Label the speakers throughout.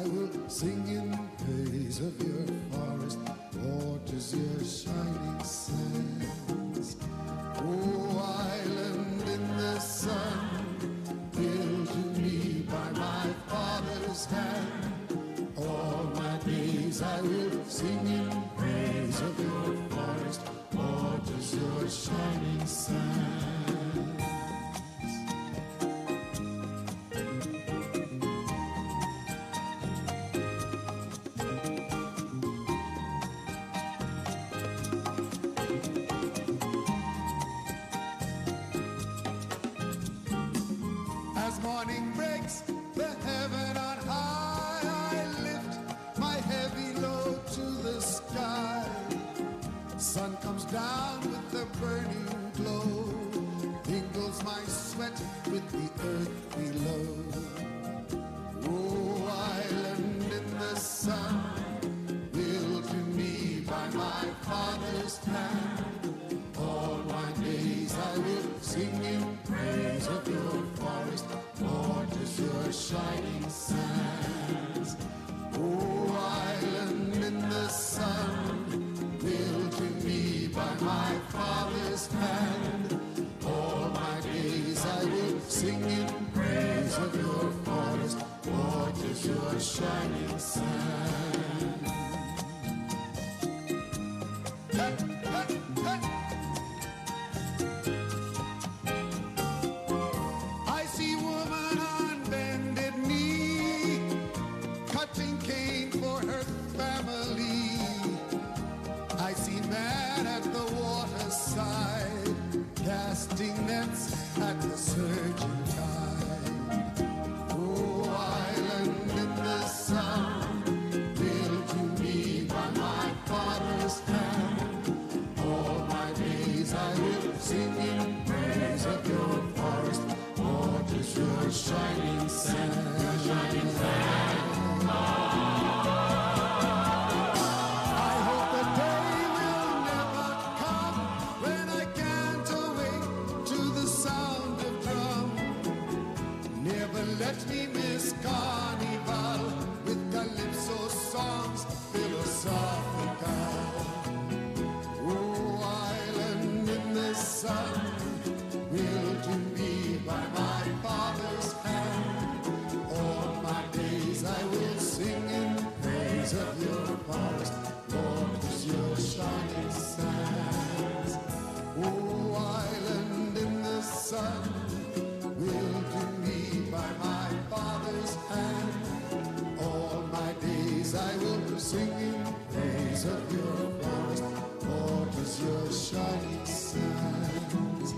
Speaker 1: will sing in praise of your forest, waters, your shining sands. Oh, island in the sun, built to me by my Father's hand. All my days I will sing in praise of your forest, waters, your shining sands. As morning breaks, the heaven on high, I lift my heavy load to the sky. Sun comes down with a burning glow, mingles my sweat with the earth below. Oh, island in the sun, built to me by my Father's hand. All my days I will sing in praise of your forest, waters, your shining sands. Oh, island in the sun, built to me by my Father's hand. All my days I will sing in praise of your forest, waters, your shining sands. Hey, hey, hey. I see woman on bended knee, cutting cane for her family. I see man at the waterside, casting nets at the surging tide. Oh, island in the sun, built to me by my Father's hand. All my days I will sing in praise of your forest, waters, your shining sand. Your shining sand. I hope the day will never come when I can't awake to the sound of drum. Never let me miss carnival with calypso songs philosophical. Oh, island in the sun, built to me by my Father's hand. All my days I will sing in praise of your forest, waters, your shining sands. Oh, island in the sun, built to me by my Father's hand. All my days I will sing in praise of your forest, waters, your shining sands.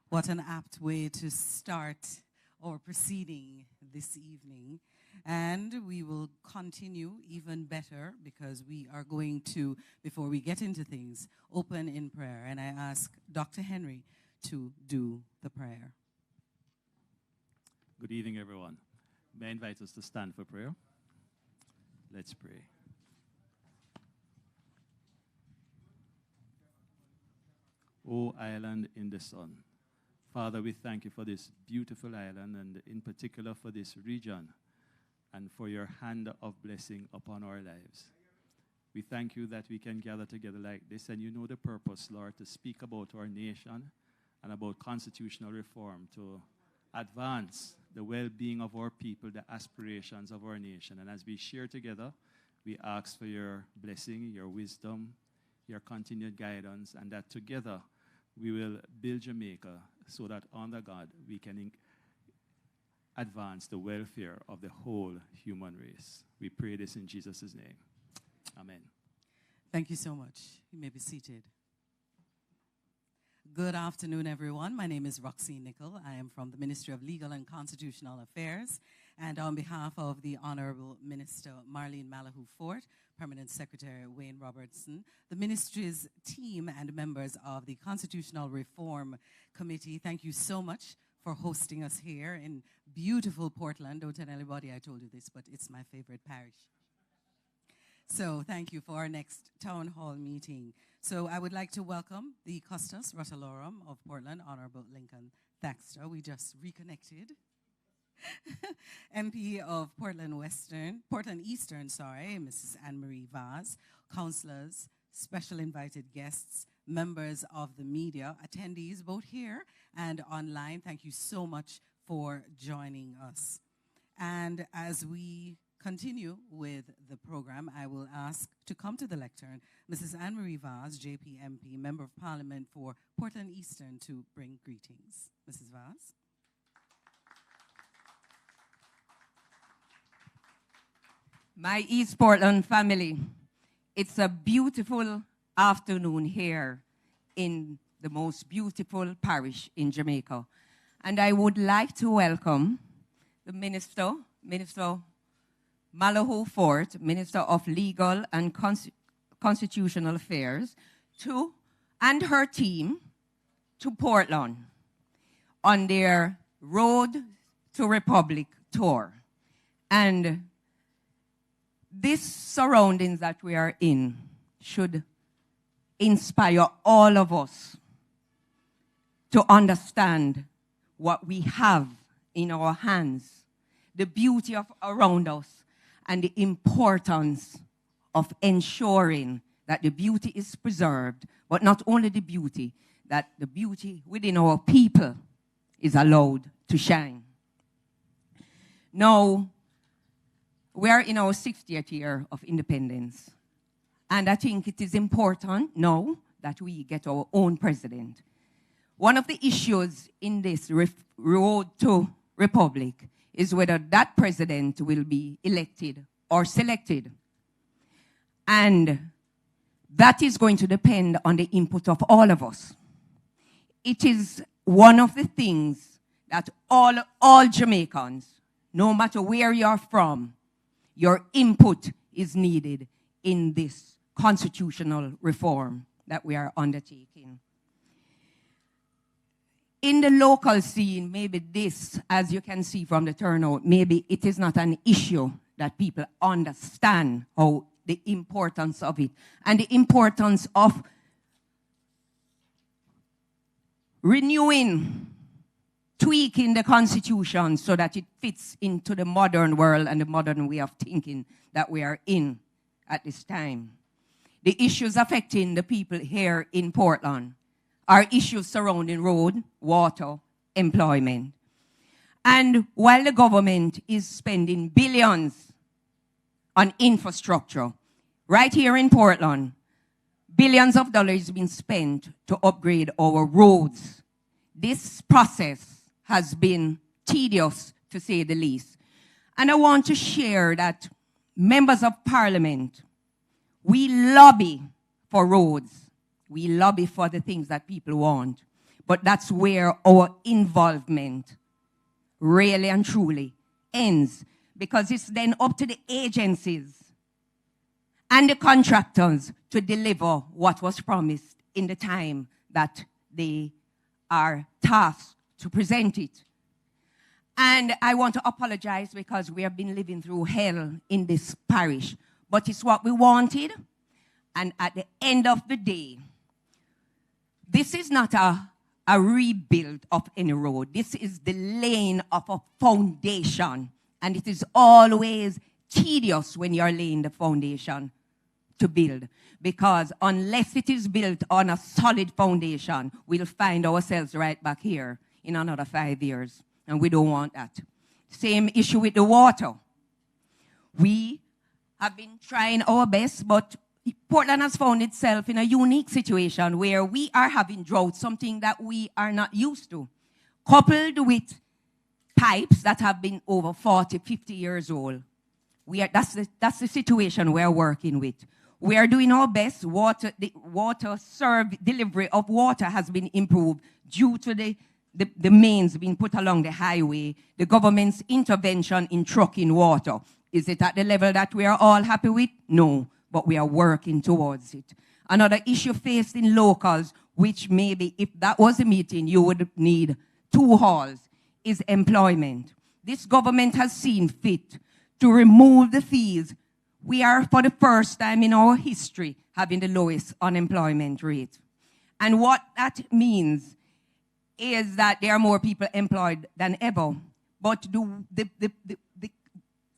Speaker 2: What an apt way to start our proceeding this evening. And we will continue even better because we are going to, before we get into things, open in prayer. And I ask Dr. Henry to do the prayer.
Speaker 3: Good evening, everyone. May I invite us to stand for prayer? Let's pray. O island in the sun, Father, we thank you for this beautiful island and in particular for this region and for your hand of blessing upon our lives. We thank you that we can gather together like this, and you know the purpose, Lord, to speak about our nation and about constitutional reform, to advance the well-being of our people, the aspirations of our nation. And as we share together, we ask for your blessing, your wisdom, your continued guidance, and that together we will build Jamaica so that under God we can advance the welfare of the whole human race. We pray this in Jesus' name. Amen.
Speaker 2: Thank you so much. You may be seated. Good afternoon, everyone. My name is Roxy Nicol. I am from the Ministry of Legal and Constitutional Affairs, And on behalf of the Honorable Minister Marlene Malahoo-Forte, Permanent Secretary Wayne Robertson, the ministry's team and members of the Constitutional Reform Committee, thank you so much for hosting us here in beautiful Portland. Don't tell anybody I told you this, but it's my favorite parish. So thank you for our next town hall meeting. So I would like to welcome the Custos Rotalorum of Portland, Honorable Lincoln Thaxter. We just reconnected. MP of Portland Eastern, Mrs. Anne-Marie Vaz, councillors, special invited guests, members of the media, attendees both here and online. Thank you so much for joining us. And as we continue with the program, I will ask to come to the lectern Mrs. Anne-Marie Vaz, JPMP, Member of Parliament for Portland Eastern, to bring greetings. Mrs. Vaz.
Speaker 4: My East Portland family, it's a beautiful afternoon here in the most beautiful parish in Jamaica. And I would like to welcome the Minister Malahoo-Forte, Minister of Legal and Constitutional Affairs, and her team to Portland on their Road to Republic tour. And these surroundings that we are in should inspire all of us to understand what we have in our hands, the beauty of around us, and the importance of ensuring that the beauty is preserved, but not only the beauty, that the beauty within our people is allowed to shine. Now, we are in our 60th year of independence, and I think it is important now that we get our own president. One of the issues in this road to republic is whether that president will be elected or selected. And that is going to depend on the input of all of us. It is one of the things that all Jamaicans, no matter where you're from, your input is needed in this constitutional reform that we are undertaking. In the local scene, maybe this, as you can see from the turnout, maybe it is not an issue that people understand how the importance of it and the importance of renewing, tweaking the Constitution so that it fits into the modern world and the modern way of thinking that we are in at this time. The issues affecting the people here in Portland are issues surrounding road, water, employment. And while the government is spending billions on infrastructure, right here in Portland, billions of dollars being spent to upgrade our roads. This process has been tedious, to say the least. And I want to share that members of parliament, we lobby for roads. We lobby for the things that people want. But that's where our involvement really and truly ends, because it's then up to the agencies and the contractors to deliver what was promised in the time that they are tasked to present it. And I want to apologize because we have been living through hell in this parish. But it's what we wanted. And at the end of the day, this is not a rebuild of any road. This is the laying of a foundation. And it is always tedious when you're laying the foundation to build. Because unless it is built on a solid foundation, we'll find ourselves right back here in another 5 years. And we don't want that. Same issue with the water. We have been trying our best, but Portland has found itself in a unique situation where we are having drought, something that we are not used to, coupled with pipes that have been over 40, 50 years old. That's the situation we're working with. We are doing our best. Delivery of water has been improved due to the the mains being put along the highway, the government's intervention in trucking water. Is it at the level that we are all happy with? No, but we are working towards it. Another issue faced in locals, which maybe if that was a meeting, you would need 2 halls, is employment. This government has seen fit to remove the fees. We are, for the first time in our history, having the lowest unemployment rate. And what that means is that there are more people employed than ever. But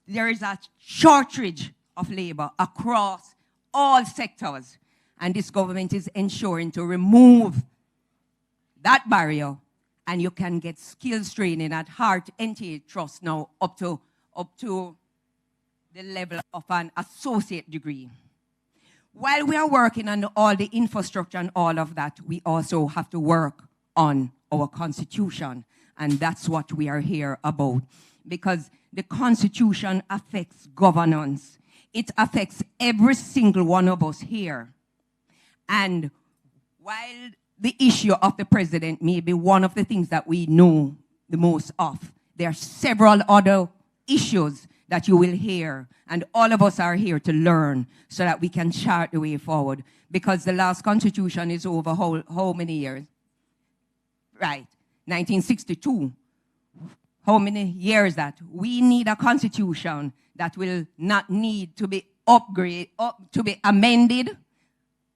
Speaker 4: there is a shortage of labor across all sectors. And this government is ensuring to remove that barrier. And you can get skills training at Heart NTA Trust now up to the level of an associate degree. While we are working on all the infrastructure and all of that, we also have to work on our Constitution. And that's what we are here about. Because the Constitution affects governance. It affects every single one of us here. And while the issue of the president may be one of the things that we know the most of, there are several other issues that you will hear. And all of us are here to learn so that we can chart the way forward. Because the last Constitution is over how many years? Right, 1962. How many years that? We need a Constitution that will not need to be to be amended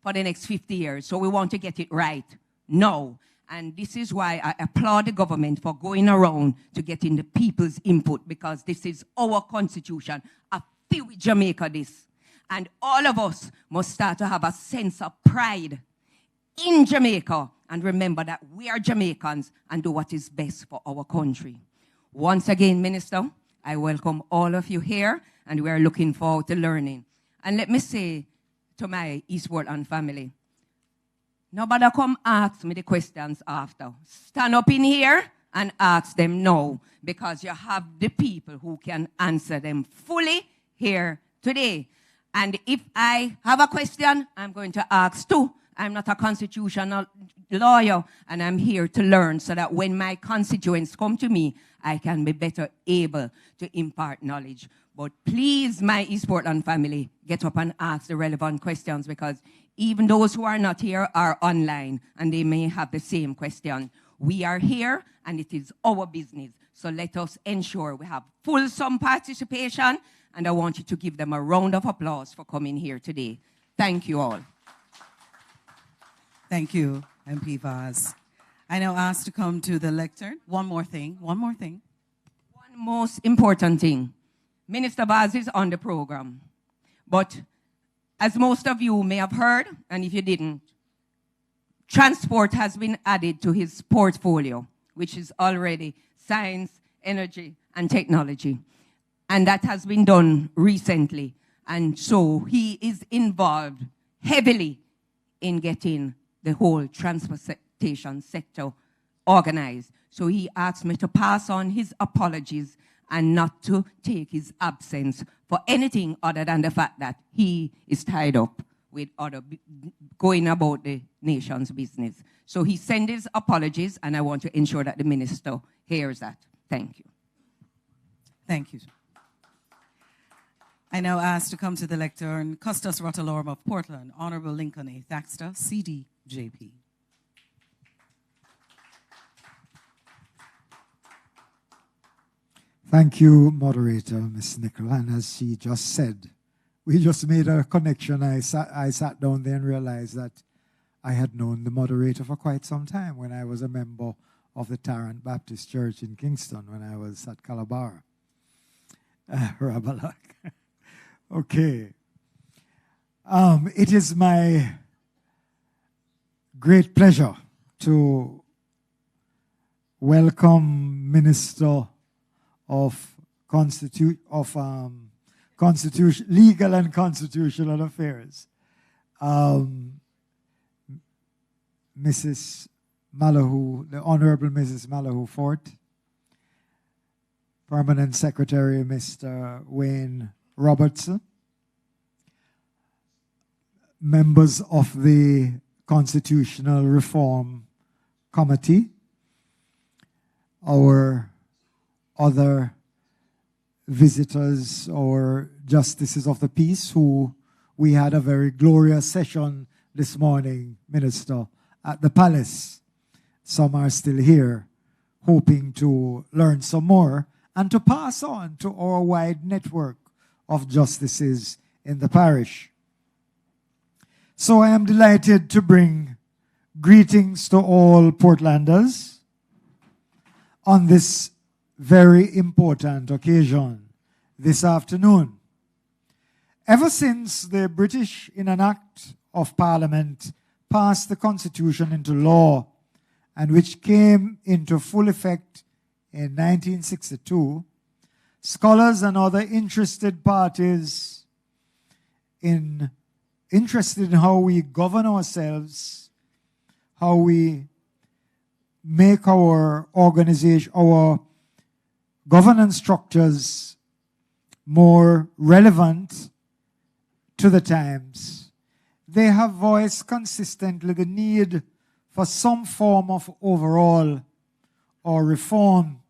Speaker 4: for the next 50 years. So we want to get it right now. And this is why I applaud the government for going around to getting the people's input, because this is our Constitution. I feel with Jamaica this. And all of us must start to have a sense of pride in Jamaica and remember that we are Jamaicans and do what is best for our country. Once again, Minister, I welcome all of you here, and we are looking forward to learning. And let me say to my East Portland family, nobody come ask me the questions after. Stand up in here and ask them now, because you have the people who can answer them fully here today. And if I have a question, I'm going to ask too. I'm not a constitutional lawyer, and I'm here to learn so that when my constituents come to me, I can be better able to impart knowledge. But please, my East Portland family, get up and ask the relevant questions, because even those who are not here are online, and they may have the same question. We are here, and it is our business. So let us ensure we have fulsome participation, and I want you to give them a round of applause for coming here today. Thank you all.
Speaker 2: Thank you, MP Vaz. I now ask to come to the lectern. One more thing. One
Speaker 4: Most important thing. Minister Vaz is on the program. But as most of you may have heard, and if you didn't, transport has been added to his portfolio, which is already science, energy, and technology. And that has been done recently. And so he is involved heavily in getting the whole transportation sector organized. So he asked me to pass on his apologies and not to take his absence for anything other than the fact that he is tied up with going about the nation's business. So he sent his apologies, and I want to ensure that the minister hears that. Thank you.
Speaker 2: Thank you. I now ask to come to the lectern, Custos Rotalorum of Portland, Honorable Lincoln A. Thaxter, CDJP.
Speaker 5: Thank you, moderator, Ms. Nichol. And as she just said, we just made a connection. I sat down there and realized that I had known the moderator for quite some time when I was a member of the Tarrant Baptist Church in Kingston when I was at Calabar. Rabalak. Okay. It is my great pleasure to welcome Minister of Legal and Constitutional Affairs, Mrs. Malahoo, the Honorable Mrs. Malahoo-Forte, Permanent Secretary Mr. Wayne Robertson, members of the Constitutional Reform Committee, our other visitors, our justices of the peace, who we had a very glorious session this morning, Minister, at the palace. Some are still here, hoping to learn some more and to pass on to our wide network of justices in the parish. So I am delighted to bring greetings to all Portlanders on this very important occasion this afternoon. Ever since the British, in an act of Parliament, passed the Constitution into law, and which came into full effect in 1962, scholars and other interested parties interested in how we govern ourselves, how we make our organization, our governance structures more relevant to the times. They have voiced consistently the need for some form of overhaul or reform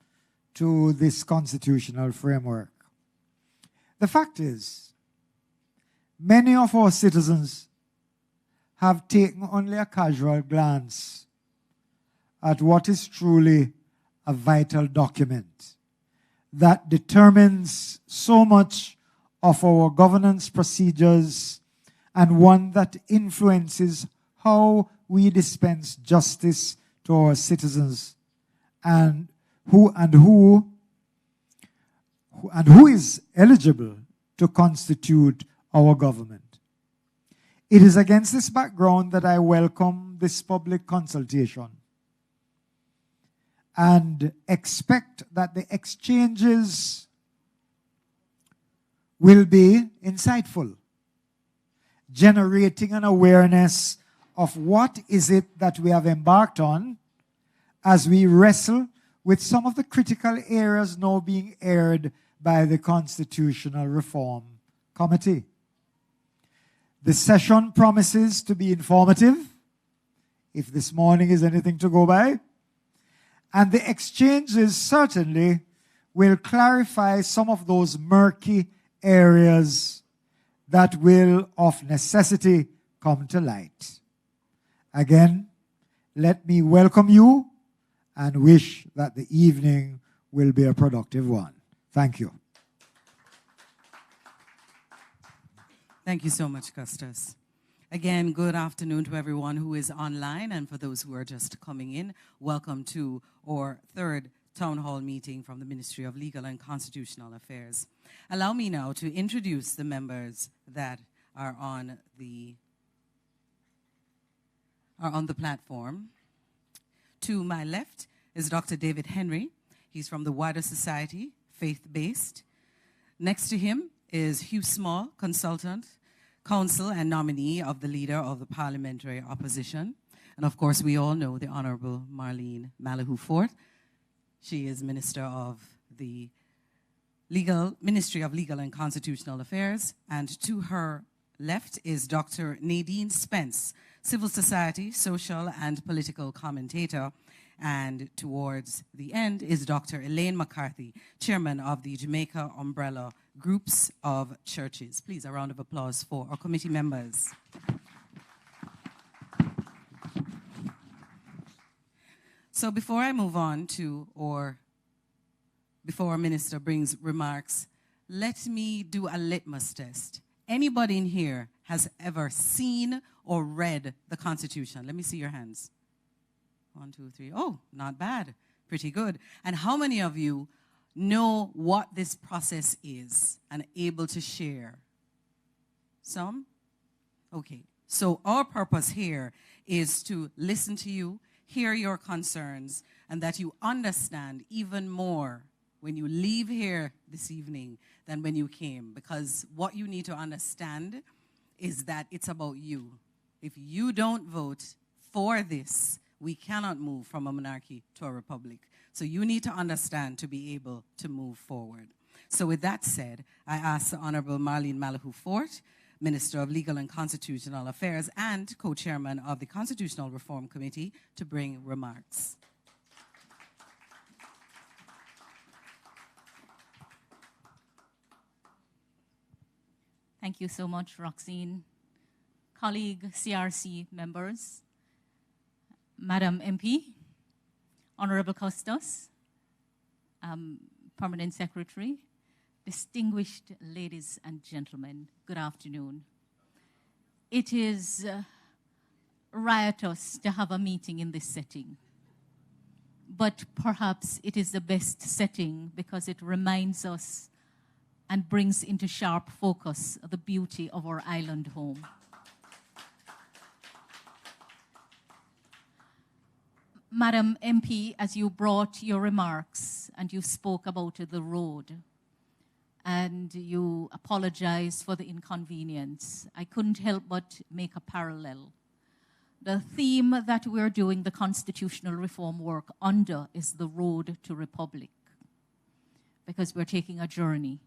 Speaker 5: to this constitutional framework. The fact is, many of our citizens have taken only a casual glance at what is truly a vital document that determines so much of our governance procedures, and one that influences how we dispense justice to our citizens, and who is eligible to constitute our government. It is against this background that I welcome this public consultation and expect that the exchanges will be insightful, generating an awareness of what is it that we have embarked on as we wrestle with some of the critical areas now being aired by the Constitutional Reform Committee. The session promises to be informative, if this morning is anything to go by, and the exchanges certainly will clarify some of those murky areas that will of necessity come to light. Again, let me welcome you and wish that the evening will be a productive one. Thank you.
Speaker 2: Thank you so much, Custis. Again, good afternoon to everyone who is online, and for those who are just coming in, welcome to our third town hall meeting from the Ministry of Legal and Constitutional Affairs. Allow me now to introduce the members that are on the platform. To my left is Dr. David Henry. He's from the Wider Society, faith-based. Next to him is Hugh Small, consultant, counsel and nominee of the Leader of the Parliamentary Opposition. And of course, we all know the Honorable Marlene Malahoo-Forte. She is Minister of the Ministry of Legal and Constitutional Affairs. And to her left is Dr. Nadine Spence, civil society, social and political commentator. And towards the end is Dr. Elaine McCarthy, chairman of the Jamaica Umbrella Groups of Churches. Please, a round of applause for our committee members. So before I move on to, before our minister brings remarks, let me do a litmus test. Anybody in here has ever seen or read the Constitution? Let me see your hands. 1, 2, 3. Oh, not bad. Pretty good. And how many of you know what this process is and able to share? Some? Okay. So our purpose here is to listen to you, hear your concerns, and that you understand even more when you leave here this evening than when you came. Because what you need to understand is that it's about you. If you don't vote for this, we cannot move from a monarchy to a republic. So you need to understand to be able to move forward. So with that said, I ask the Honorable Marlene Malahoo-Forte, Minister of Legal and Constitutional Affairs and co-chairman of the Constitutional Reform Committee, to bring remarks.
Speaker 6: Thank you so much, Roxine. Colleague CRC members, Madam MP, Honorable Custos, Permanent Secretary, distinguished ladies and gentlemen, good afternoon. It is riotous to have a meeting in this setting, but perhaps it is the best setting because it reminds us and brings into sharp focus the beauty of our island home. Madam MP, as you brought your remarks and you spoke about the road and you apologized for the inconvenience, I couldn't help but make a parallel. The theme that we're doing the constitutional reform work under is the road to republic, because we're taking a journey.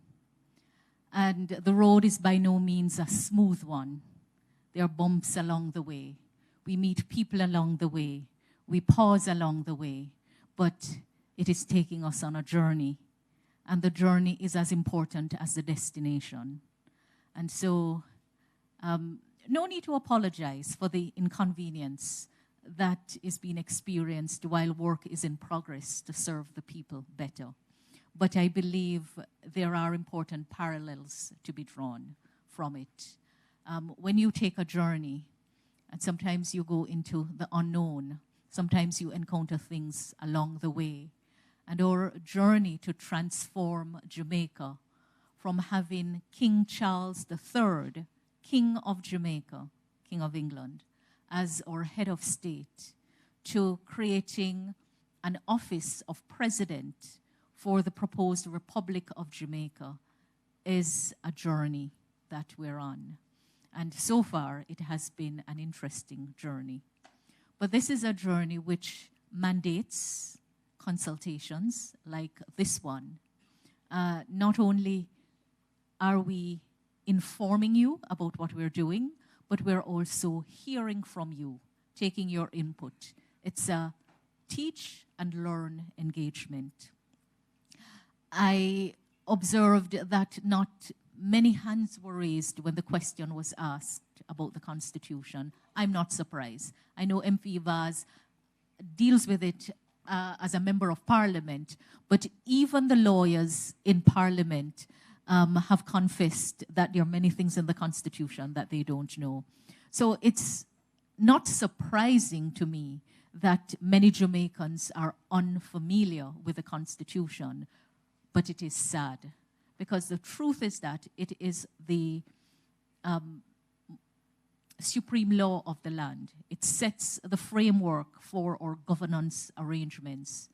Speaker 6: And the road is by no means a smooth one. There are bumps along the way. We meet people along the way. We pause along the way. But it is taking us on a journey. And the journey is as important as the destination. And so, no need to apologize for the inconvenience that is being experienced while work is in progress to serve the people better. But I believe there are important parallels to be drawn from it. When you take a journey, and sometimes you go into the unknown, sometimes you encounter things along the way. And our journey to transform Jamaica from having King Charles III, King of Jamaica, King of England, as our head of state, to creating an office of president for the proposed Republic of Jamaica is a journey that we're on. And so far, it has been an interesting journey. But this is a journey which mandates consultations like this one. Not only are we informing you about what we're doing, but we're also hearing from you, taking your input. It's a teach and learn engagement. I observed that not many hands were raised when the question was asked about the Constitution. I'm not surprised. I know MP Vaz deals with it as a member of Parliament, but even the lawyers in Parliament have confessed that there are many things in the Constitution that they don't know. So it's not surprising to me that many Jamaicans are unfamiliar with the Constitution, but it is sad, because the truth is that it is the supreme law of the land. It sets the framework for our governance arrangements.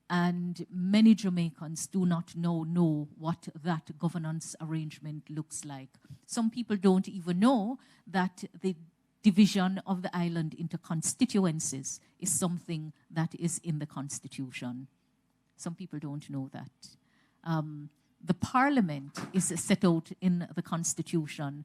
Speaker 6: And many Jamaicans do not know what that governance arrangement looks like. Some people don't even know that the division of the island into constituencies is something that is in the Constitution. Some people don't know that. The Parliament is set out in the Constitution,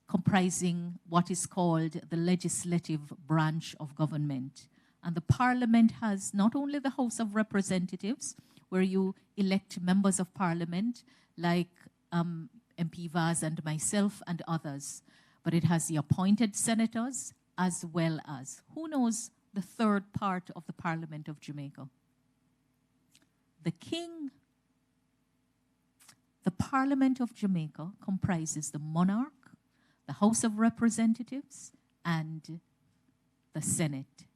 Speaker 6: comprising what is called the legislative branch of government. And the Parliament has not only the House of Representatives, where you elect members of Parliament, like MP Vaz and myself and others, but it has the appointed senators, as well as, who knows the third part of the Parliament of Jamaica? The King. The Parliament of Jamaica comprises the monarch, the House of Representatives, and the Senate.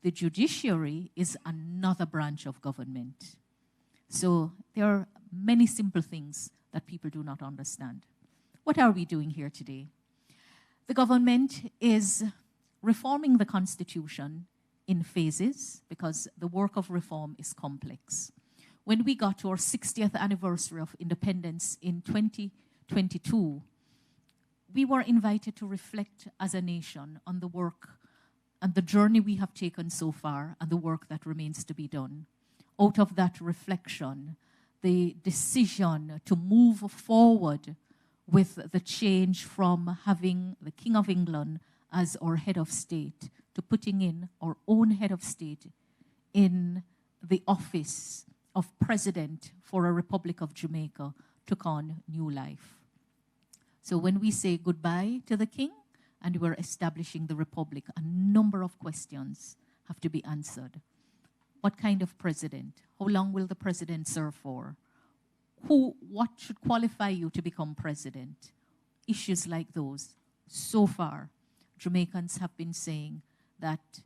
Speaker 6: The judiciary is another branch of government. So there are many simple things that people do not understand. What are we doing here today? The government is reforming the Constitution in phases because the work of reform is complex. When we got to our 60th anniversary of independence in 2022, we were invited to reflect as a nation on the work and the journey we have taken so far and the work that remains to be done. Out of that reflection, the decision to move forward with the change from having the King of England as our head of state to putting in our own head of state in the office of President for a Republic of Jamaica took on new life. So when we say goodbye to the king and we're establishing the republic, a number of questions have to be answered. What kind of president? How long will the president serve for? What should qualify you to become president? Issues like those. So far, Jamaicans have been saying that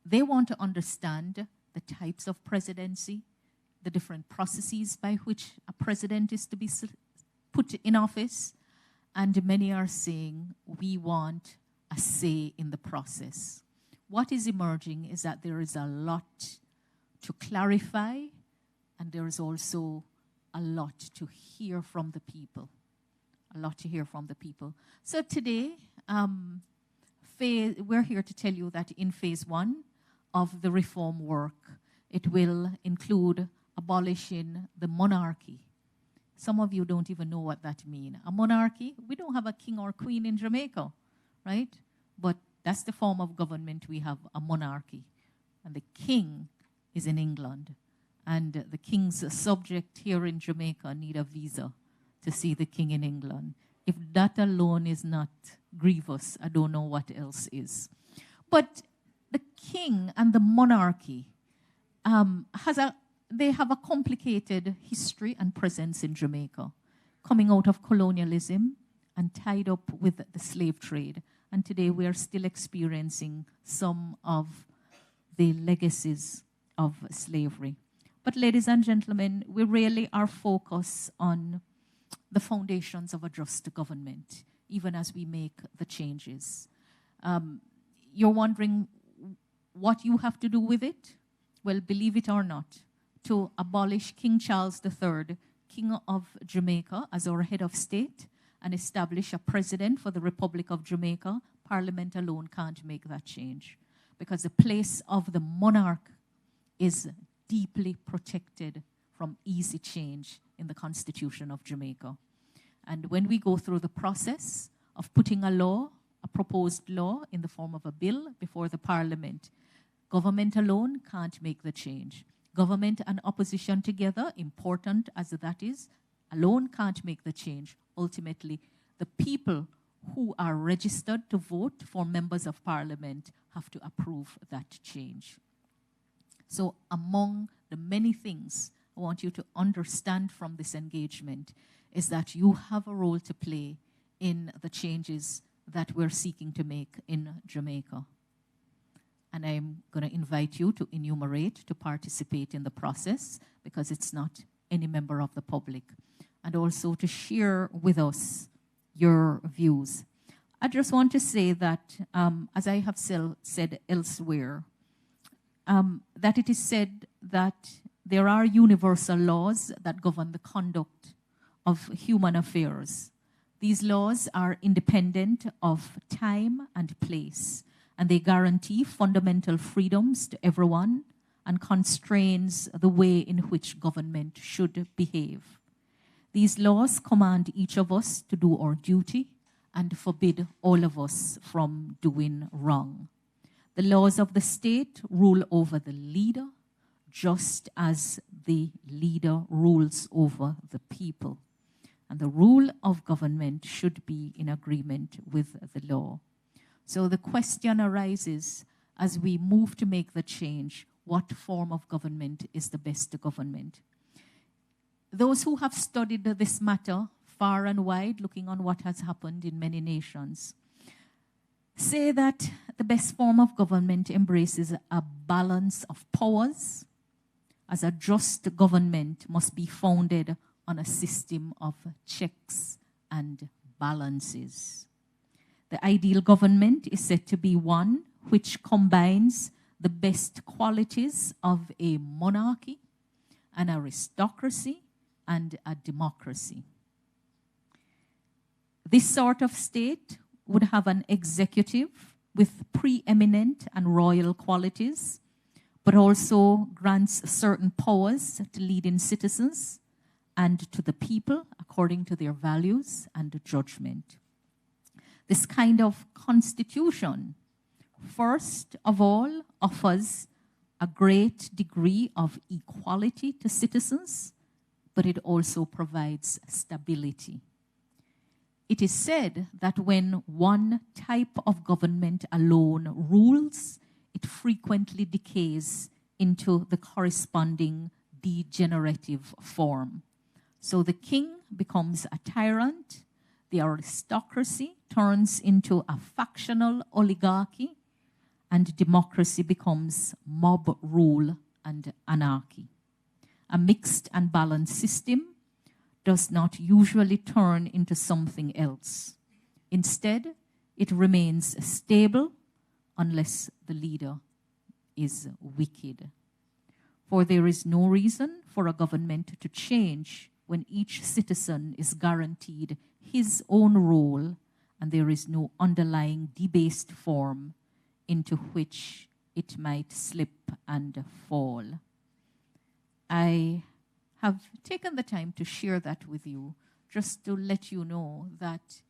Speaker 6: they want to understand the types of presidency, the different processes by which a president is to be put in office, and many are saying we want a say in the process. What is emerging is that there is a lot to clarify, and there is also a lot to hear from the people. A lot to hear from the people. So today, we're here to tell you that in phase 1 of the reform work, it will include abolishing the monarchy. Some of you don't even know what that means. A monarchy, we don't have a king or queen in Jamaica, right? But that's the form of government we have, a monarchy. And the king is in England. And the king's subject here in Jamaica need a visa to see the king in England. If that alone is not grievous, I don't know what else is. But the king and the monarchy they have a complicated history and presence in Jamaica, coming out of colonialism and tied up with the slave trade. And today we are still experiencing some of the legacies of slavery. But ladies and gentlemen, we really are focused on the foundations of a just government, even as we make the changes. You're wondering what you have to do with it? Well, believe it or not, to abolish King Charles III, King of Jamaica, as our head of state, and establish a president for the Republic of Jamaica, Parliament alone can't make that change, because the place of the monarch is deeply protected from easy change in the Constitution of Jamaica. And when we go through the process of putting a law, a proposed law in the form of a bill before the Parliament, government alone can't make the change. Government and opposition together, important as that is, alone can't make the change. Ultimately, the people who are registered to vote for members of Parliament have to approve that change. So among the many things I want you to understand from this engagement is that you have a role to play in the changes that we're seeking to make in Jamaica. And I'm going to invite you to enumerate, to participate in the process, because it's not any member of the public, and also to share with us your views. I just want to say that, as I have said elsewhere, that it is said that there are universal laws that govern the conduct of human affairs. These laws are independent of time and place, and they guarantee fundamental freedoms to everyone and constrains the way in which government should behave. These laws command each of us to do our duty and forbid all of us from doing wrong. The laws of the state rule over the leader, just as the leader rules over the people. And the rule of government should be in agreement with the law. So the question arises, as we move to make the change, what form of government is the best government? Those who have studied this matter far and wide, looking on what has happened in many nations, say that the best form of government embraces a balance of powers, as a just government must be founded on a system of checks and balances. The ideal government is said to be one which combines the best qualities of a monarchy, an aristocracy, and a democracy. This sort of state would have an executive with preeminent and royal qualities, but also grants certain powers to leading citizens and to the people according to their values and judgment. This kind of constitution, first of all, offers a great degree of equality to citizens, but it also provides stability. It is said that when one type of government alone rules, it frequently decays into the corresponding degenerative form. So the king becomes a tyrant, the aristocracy turns into a factional oligarchy, and democracy becomes mob rule and anarchy. A mixed and balanced system does not usually turn into something else. Instead, it remains stable unless the leader is wicked. For there is no reason for a government to change when each citizen is guaranteed his own role and there is no underlying debased form into which it might slip and fall. I have taken the time to share that with you just to let you know that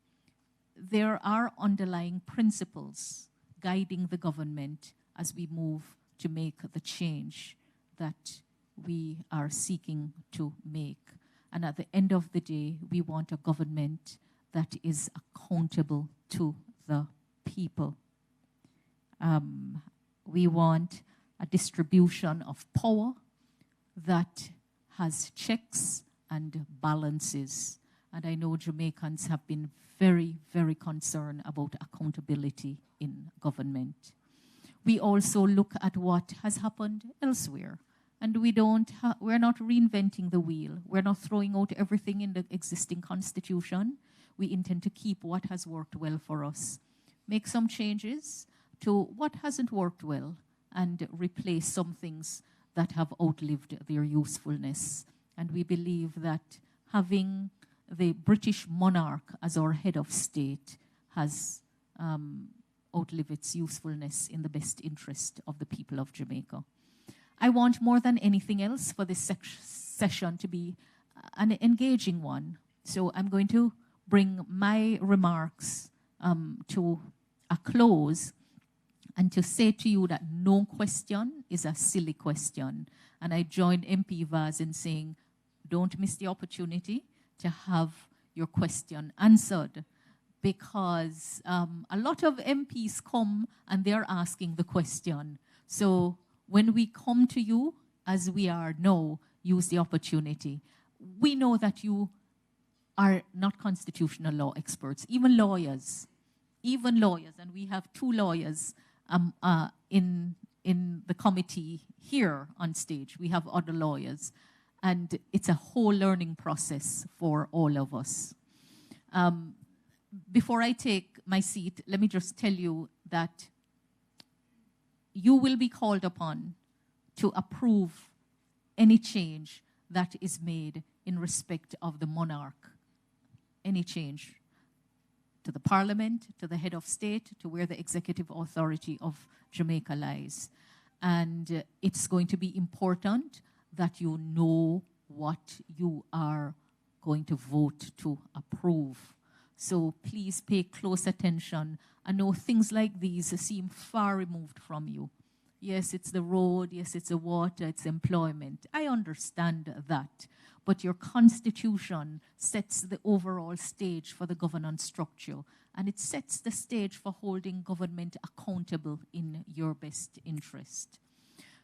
Speaker 6: there are underlying principles guiding the government as we move to make the change that we are seeking to make. And at the end of the day, we want a government that is accountable to the people. We want a distribution of power that has checks and balances. And I know Jamaicans have been very, very concerned about accountability in government. We also look at what has happened elsewhere. And we're not reinventing the wheel. We're not throwing out everything in the existing constitution. We intend to keep what has worked well for us, make some changes to what hasn't worked well, and replace some things that have outlived their usefulness. And we believe that having the British monarch as our head of state has outlived its usefulness in the best interest of the people of Jamaica. I want more than anything else for this session to be an engaging one. So I'm going to bring my remarks to a close and to say to you that no question is a silly question. And I join MP Vaz in saying, don't miss the opportunity to have your question answered, because a lot of MPs come and they're asking the question. So when we come to you, as we are now, use the opportunity. We know that you are not constitutional law experts, even lawyers, and we have 2 lawyers in the committee here on stage. We have other lawyers, and it's a whole learning process for all of us. Before I take my seat, let me just tell you that you will be called upon to approve any change that is made in respect of the monarch. Any change to the parliament, to the head of state, to where the executive authority of Jamaica lies. And it's going to be important that you know what you are going to vote to approve. So please pay close attention. I know things like these seem far removed from you. Yes, it's the road. Yes, it's the water. It's employment. I understand that. But your constitution sets the overall stage for the governance structure. And it sets the stage for holding government accountable in your best interest.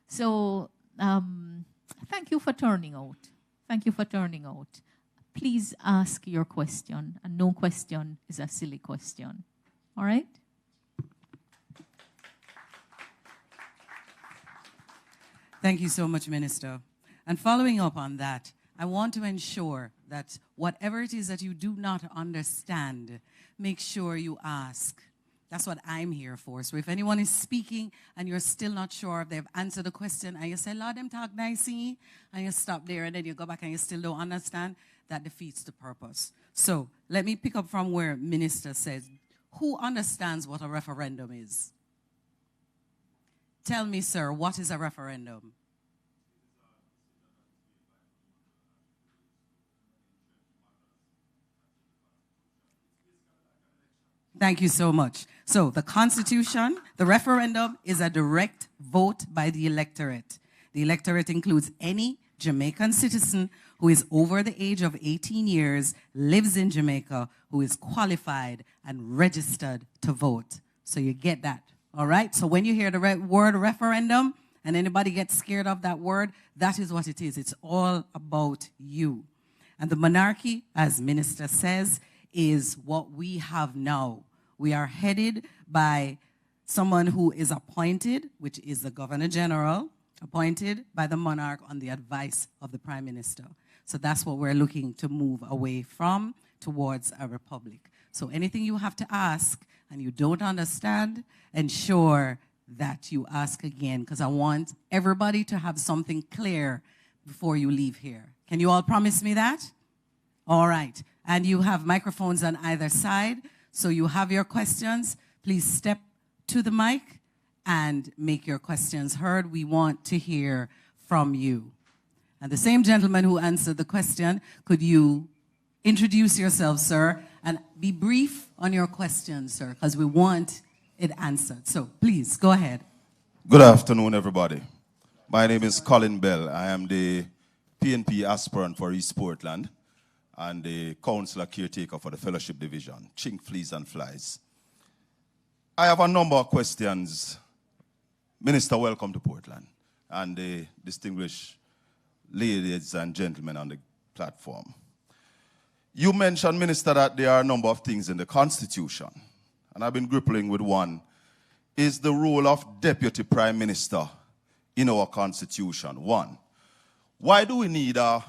Speaker 6: So thank you for turning out. Thank you for turning out. Please ask your question. And no question is a silly question. All right?
Speaker 2: Thank you so much, Minister. And following up on that, I want to ensure that whatever it is that you do not understand, make sure you ask. That's what I'm here for. So if anyone is speaking and you're still not sure if they've answered the question, and you say, Lord, them talk nicely, and you stop there, and then you go back and you still don't understand, that defeats the purpose. So let me pick up from where Minister says, who understands what a referendum is? Tell me, sir, what is a referendum? Thank you so much. So the Constitution, the referendum is a direct vote by the electorate. The electorate includes any Jamaican citizen who is over the age of 18 years, lives in Jamaica, who is qualified and registered to vote. So you get that, all right? So when you hear the word referendum and anybody gets scared of that word, that is what it is. It's all about you. And the monarchy, as Minister says, is what we have now. We are headed by someone who is appointed, which is the Governor General, appointed by the monarch on the advice of the Prime Minister. So that's what we're looking to move away from towards a republic. So anything you have to ask and you don't understand, ensure that you ask again, because I want everybody to have something clear before you leave here. Can you all promise me that? All right. And you have microphones on either side, so you have your questions. Please step to the mic and make your questions heard. We want to hear from you. And the same gentleman who answered the question, could you introduce yourself, sir, and be brief on your question, sir, because we want it answered. So please, go ahead.
Speaker 7: Good afternoon, everybody. My name is Colin Bell. I am the PNP aspirant for East Portland and the councillor caretaker for the Fellowship Division, Chink, Fleas and Flies. I have a number of questions. Minister, welcome to Portland, and the distinguished ladies and gentlemen on the platform. You mentioned, Minister, that there are a number of things in the Constitution, and I've been grappling with one, is the role of Deputy Prime Minister in our Constitution. One, why do we need a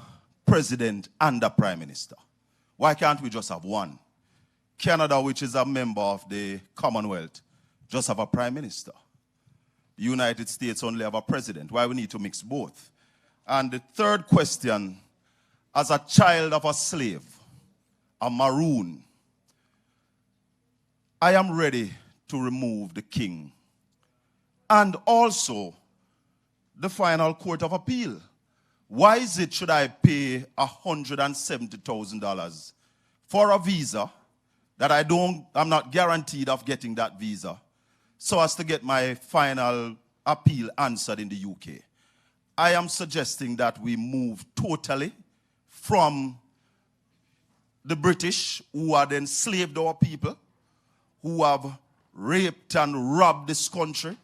Speaker 7: President and a Prime Minister? Why can't we just have one? Canada, which is a member of the Commonwealth, just have a Prime Minister. The United States only have a President. Why we need to mix both? And the third question, as a child of a slave, a maroon, I am ready to remove the king and also the final court of appeal. Why is it should I pay $170,000 for a visa that I'm not guaranteed of getting that visa, so as to get my final appeal answered in the UK? I am suggesting that we move totally from the British, who had enslaved our people, who have raped and robbed this country,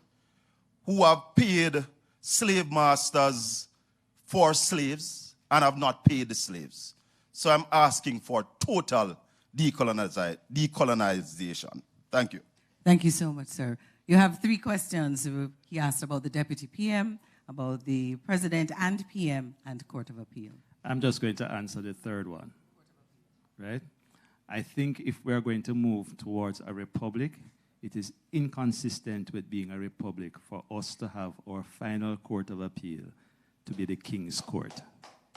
Speaker 7: who have paid slave masters for slaves and have not paid the slaves. So I'm asking for total decolonization. Thank you.
Speaker 2: Thank you so much, sir. You have three questions. He asked about the Deputy PM, about the President and PM, and Court of Appeal.
Speaker 3: I'm just going to answer the third one, right? I think if we're going to move towards a republic, it is inconsistent with being a republic for us to have our final Court of Appeal to be the King's Court.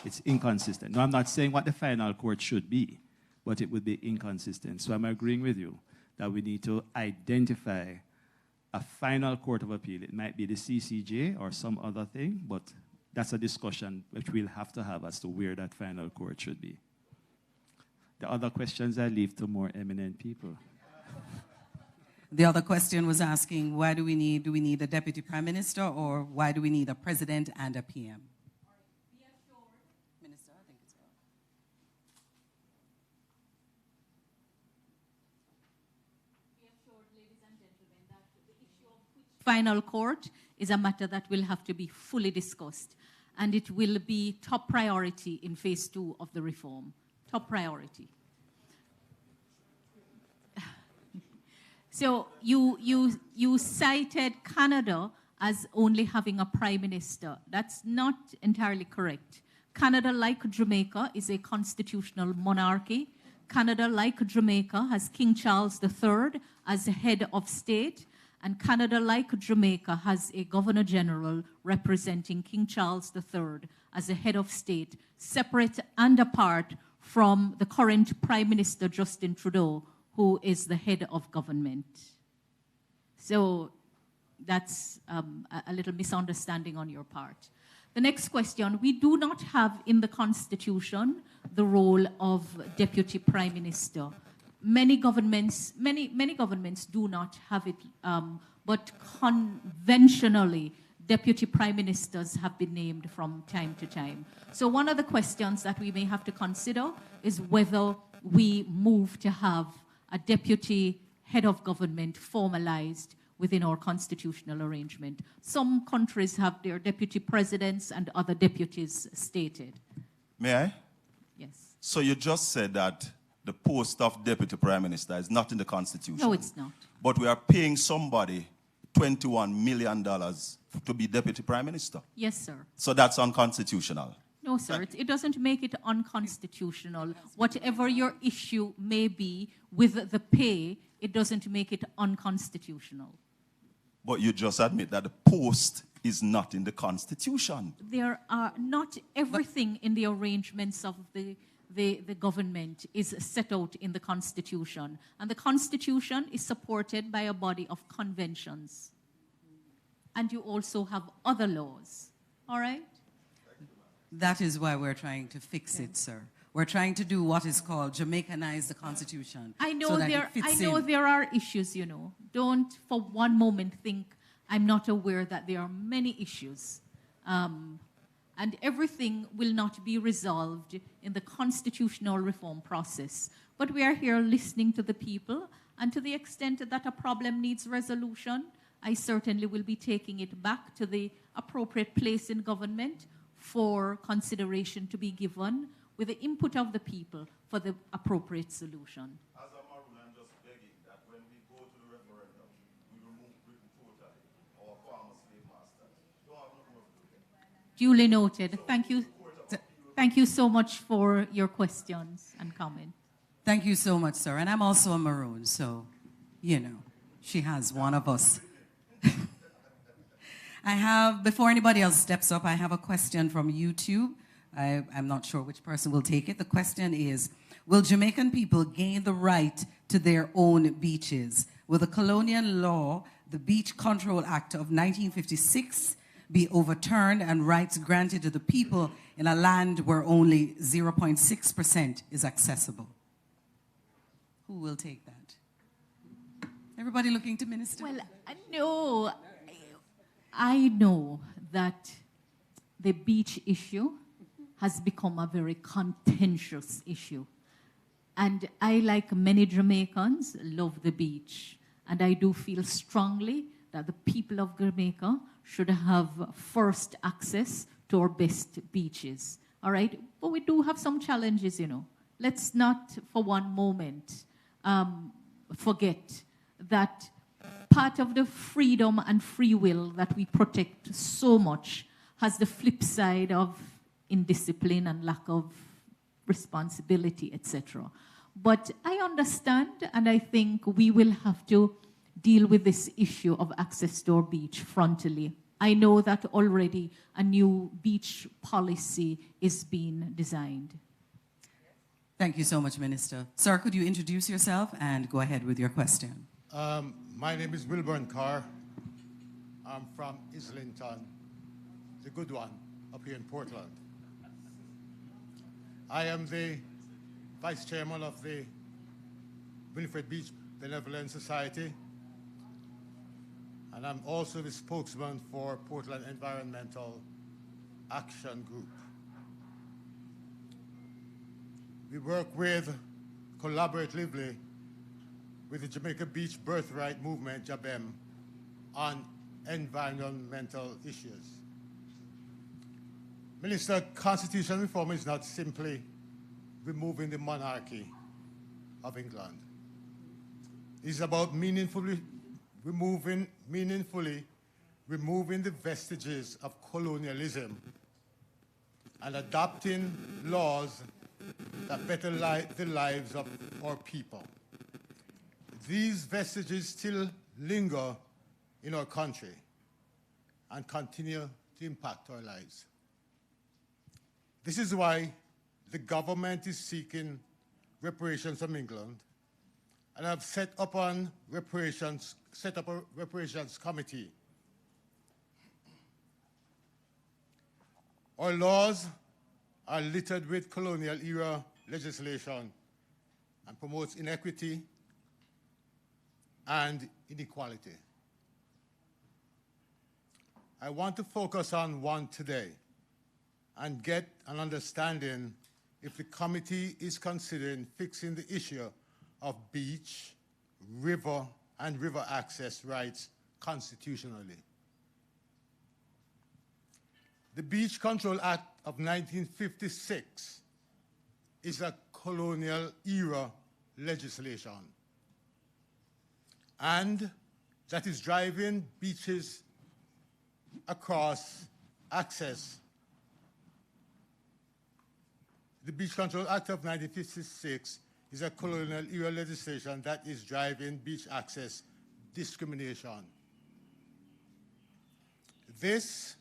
Speaker 3: It's inconsistent. No, I'm not saying what the final court should be, but it would be inconsistent. So I'm agreeing with you that we need to identify a final Court of Appeal. It might be the CCJ or some other thing, but that's a discussion which we'll have to have as to where that final court should be. The other questions I leave to more eminent people.
Speaker 2: The other question was asking, why do we need a Deputy Prime Minister, or why do we need a President and a PM? Minister, I think it's good.
Speaker 6: Be assured, ladies and gentlemen, that the issue of which final court is a matter that will have to be fully discussed, and it will be top priority in phase 2 of the reform. Top priority. So you cited Canada as only having a prime minister. That's not entirely correct. Canada, like Jamaica, is a constitutional monarchy. Canada, like Jamaica, has King Charles III as the head of state. And Canada, like Jamaica, has a Governor General representing King Charles III as the head of state, separate and apart from the current Prime Minister, Justin Trudeau, who is the head of government. So that's a little misunderstanding on your part. The next question, we do not have in the Constitution the role of Deputy Prime Minister. Many governments do not have it, but conventionally, deputy prime ministers have been named from time to time. So one of the questions that we may have to consider is whether we move to have a deputy head of government formalized within our constitutional arrangement. Some countries have their deputy presidents and other deputies stated.
Speaker 7: May I?
Speaker 6: Yes.
Speaker 7: So you just said that the post of deputy prime minister is not in the constitution.
Speaker 6: No, it's not.
Speaker 7: But we are paying somebody $21 million to be deputy prime minister.
Speaker 6: Yes, sir.
Speaker 7: So that's unconstitutional.
Speaker 6: No, sir. It doesn't make it unconstitutional. Whatever your issue may be with the pay, it doesn't make it unconstitutional.
Speaker 7: But you just admit that the post is not in the constitution.
Speaker 6: There are not everything in the arrangements of the government is set out in the Constitution. And the Constitution is supported by a body of conventions. And you also have other laws. All right?
Speaker 2: That is why we're trying to fix it, sir. We're trying to do what is called Jamaicanize the Constitution.
Speaker 6: I know,
Speaker 2: so that
Speaker 6: there are issues, you know. Don't for one moment think I'm not aware that there are many issues. And everything will not be resolved in the constitutional reform process. But we are here listening to the people, and to the extent that a problem needs resolution, I certainly will be taking it back to the appropriate place in government for consideration to be given with the input of the people for the appropriate solution.
Speaker 7: As a Maroon, I'm just begging that when we go to the referendum, we remove Britain totally, our former slave masters. Don't have nothing more to do.
Speaker 6: Duly noted. Thank you. Thank you so much for your questions and comments.
Speaker 2: Thank you so much, sir. And I'm also a Maroon, so, you know, she has one of us. Before anybody else steps up, I have a question from YouTube. I'm not sure which person will take it. The question is, will Jamaican people gain the right to their own beaches? Will the colonial law, the Beach Control Act of 1956, be overturned and rights granted to the people in a land where only 0.6% is accessible? Who will take that? Everybody looking to minister?
Speaker 6: Well, no. I know that the beach issue has become a very contentious issue. And I, like many Jamaicans, love the beach. And I do feel strongly that the people of Jamaica should have first access to our best beaches. All right? But we do have some challenges, you know. Let's not for one moment forget that part of the freedom and free will that we protect so much has the flip side of indiscipline and lack of responsibility, etc. But I understand, and I think we will have to deal with this issue of access to our beach frontally. I know that already a new beach policy is being designed.
Speaker 2: Thank you so much, Minister. Sir, could you introduce yourself and go ahead with your question?
Speaker 8: My name is Wilburn Carr. I'm from Islington, the good one, up here in Portland. I am the Vice Chairman of the Winifred Beach Benevolent Society, and I'm also the spokesman for Portland Environmental Action Group. We work collaboratively with the Jamaica Beach Birthright Movement, JABEM, on environmental issues. Minister, constitutional reform is not simply removing the monarchy of England. It's about meaningfully removing the vestiges of colonialism and adopting laws that better the lives of our people. These vestiges still linger in our country and continue to impact our lives. This is why the government is seeking reparations from England, and have set up a reparations committee. Our laws are littered with colonial era legislation and promotes inequity and inequality. I want to focus on one today and get an understanding if the committee is considering fixing the issue of beach, river, and river access rights constitutionally. The Beach Control Act of 1956 is a colonial era legislation, and that is driving beaches across access. The Beach Control Act of 1956 is a colonial era legislation that is driving beach access discrimination. This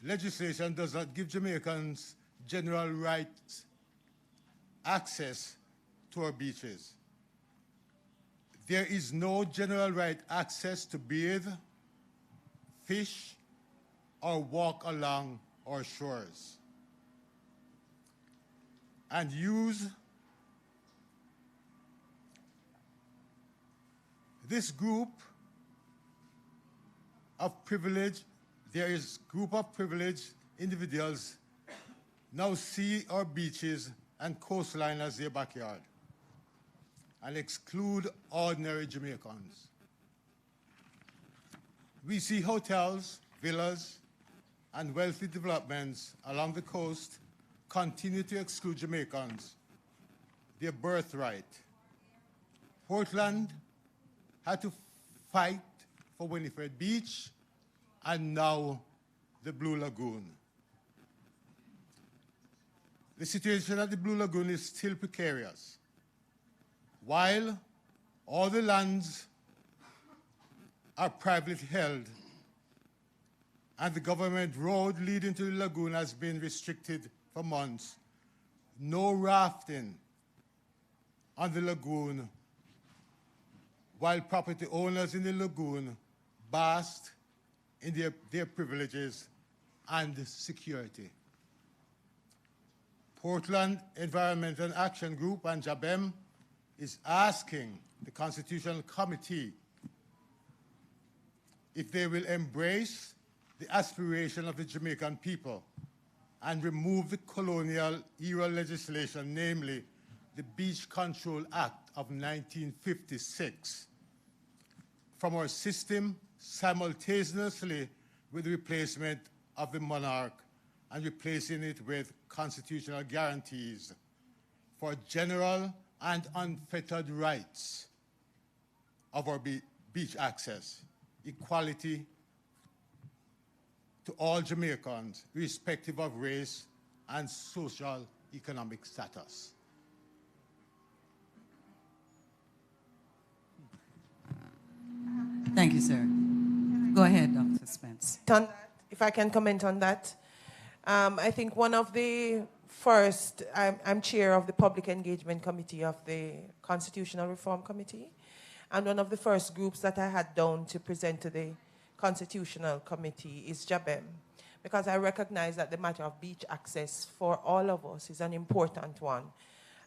Speaker 8: legislation does not give Jamaicans general rights access to our beaches. There is no general right access to bathe, fish, or walk along our shores and use this group of privilege. There is group of privileged individuals now see our beaches and coastline as their backyard and exclude ordinary Jamaicans. We see hotels, villas, and wealthy developments along the coast continue to exclude Jamaicans, their birthright. Portland had to fight for Winifred Beach, and now the Blue Lagoon. The situation at the Blue Lagoon is still precarious. While all the lands are privately held and the government road leading to the lagoon has been restricted for months, no rafting on the lagoon, while property owners in the lagoon basked in their privileges and security. Portland Environmental Action Group and JABEM is asking the Constitutional Committee if they will embrace the aspiration of the Jamaican people and remove the colonial era legislation, namely the Beach Control Act of 1956, from our system simultaneously with the replacement of the monarch and replacing it with constitutional guarantees for general and unfettered rights of our beach access, equality to all Jamaicans, irrespective of race and social economic status.
Speaker 2: Thank you, sir. Go ahead, Dr. Spence.
Speaker 9: If I can comment on that. I think one of the first, I'm chair of the Public Engagement Committee of the Constitutional Reform Committee, and one of the first groups that I had down to present to the Constitutional Committee is JABEM, because I recognize that the matter of beach access for all of us is an important one.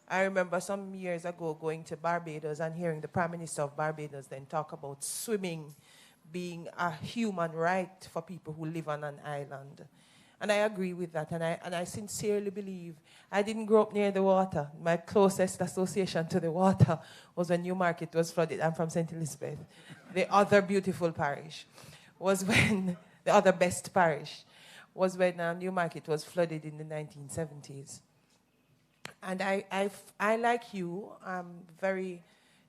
Speaker 9: I remember some years ago going to Barbados and hearing the Prime Minister of Barbados then talk about swimming being a human right for people who live on an island. And I agree with that, and I sincerely believe. I didn't grow up near the water. My closest association to the water was when Newmarket was flooded. I'm from St. Elizabeth. The other beautiful parish was when, the other best parish, was when Newmarket was flooded in the 1970s. And I like you, I'm very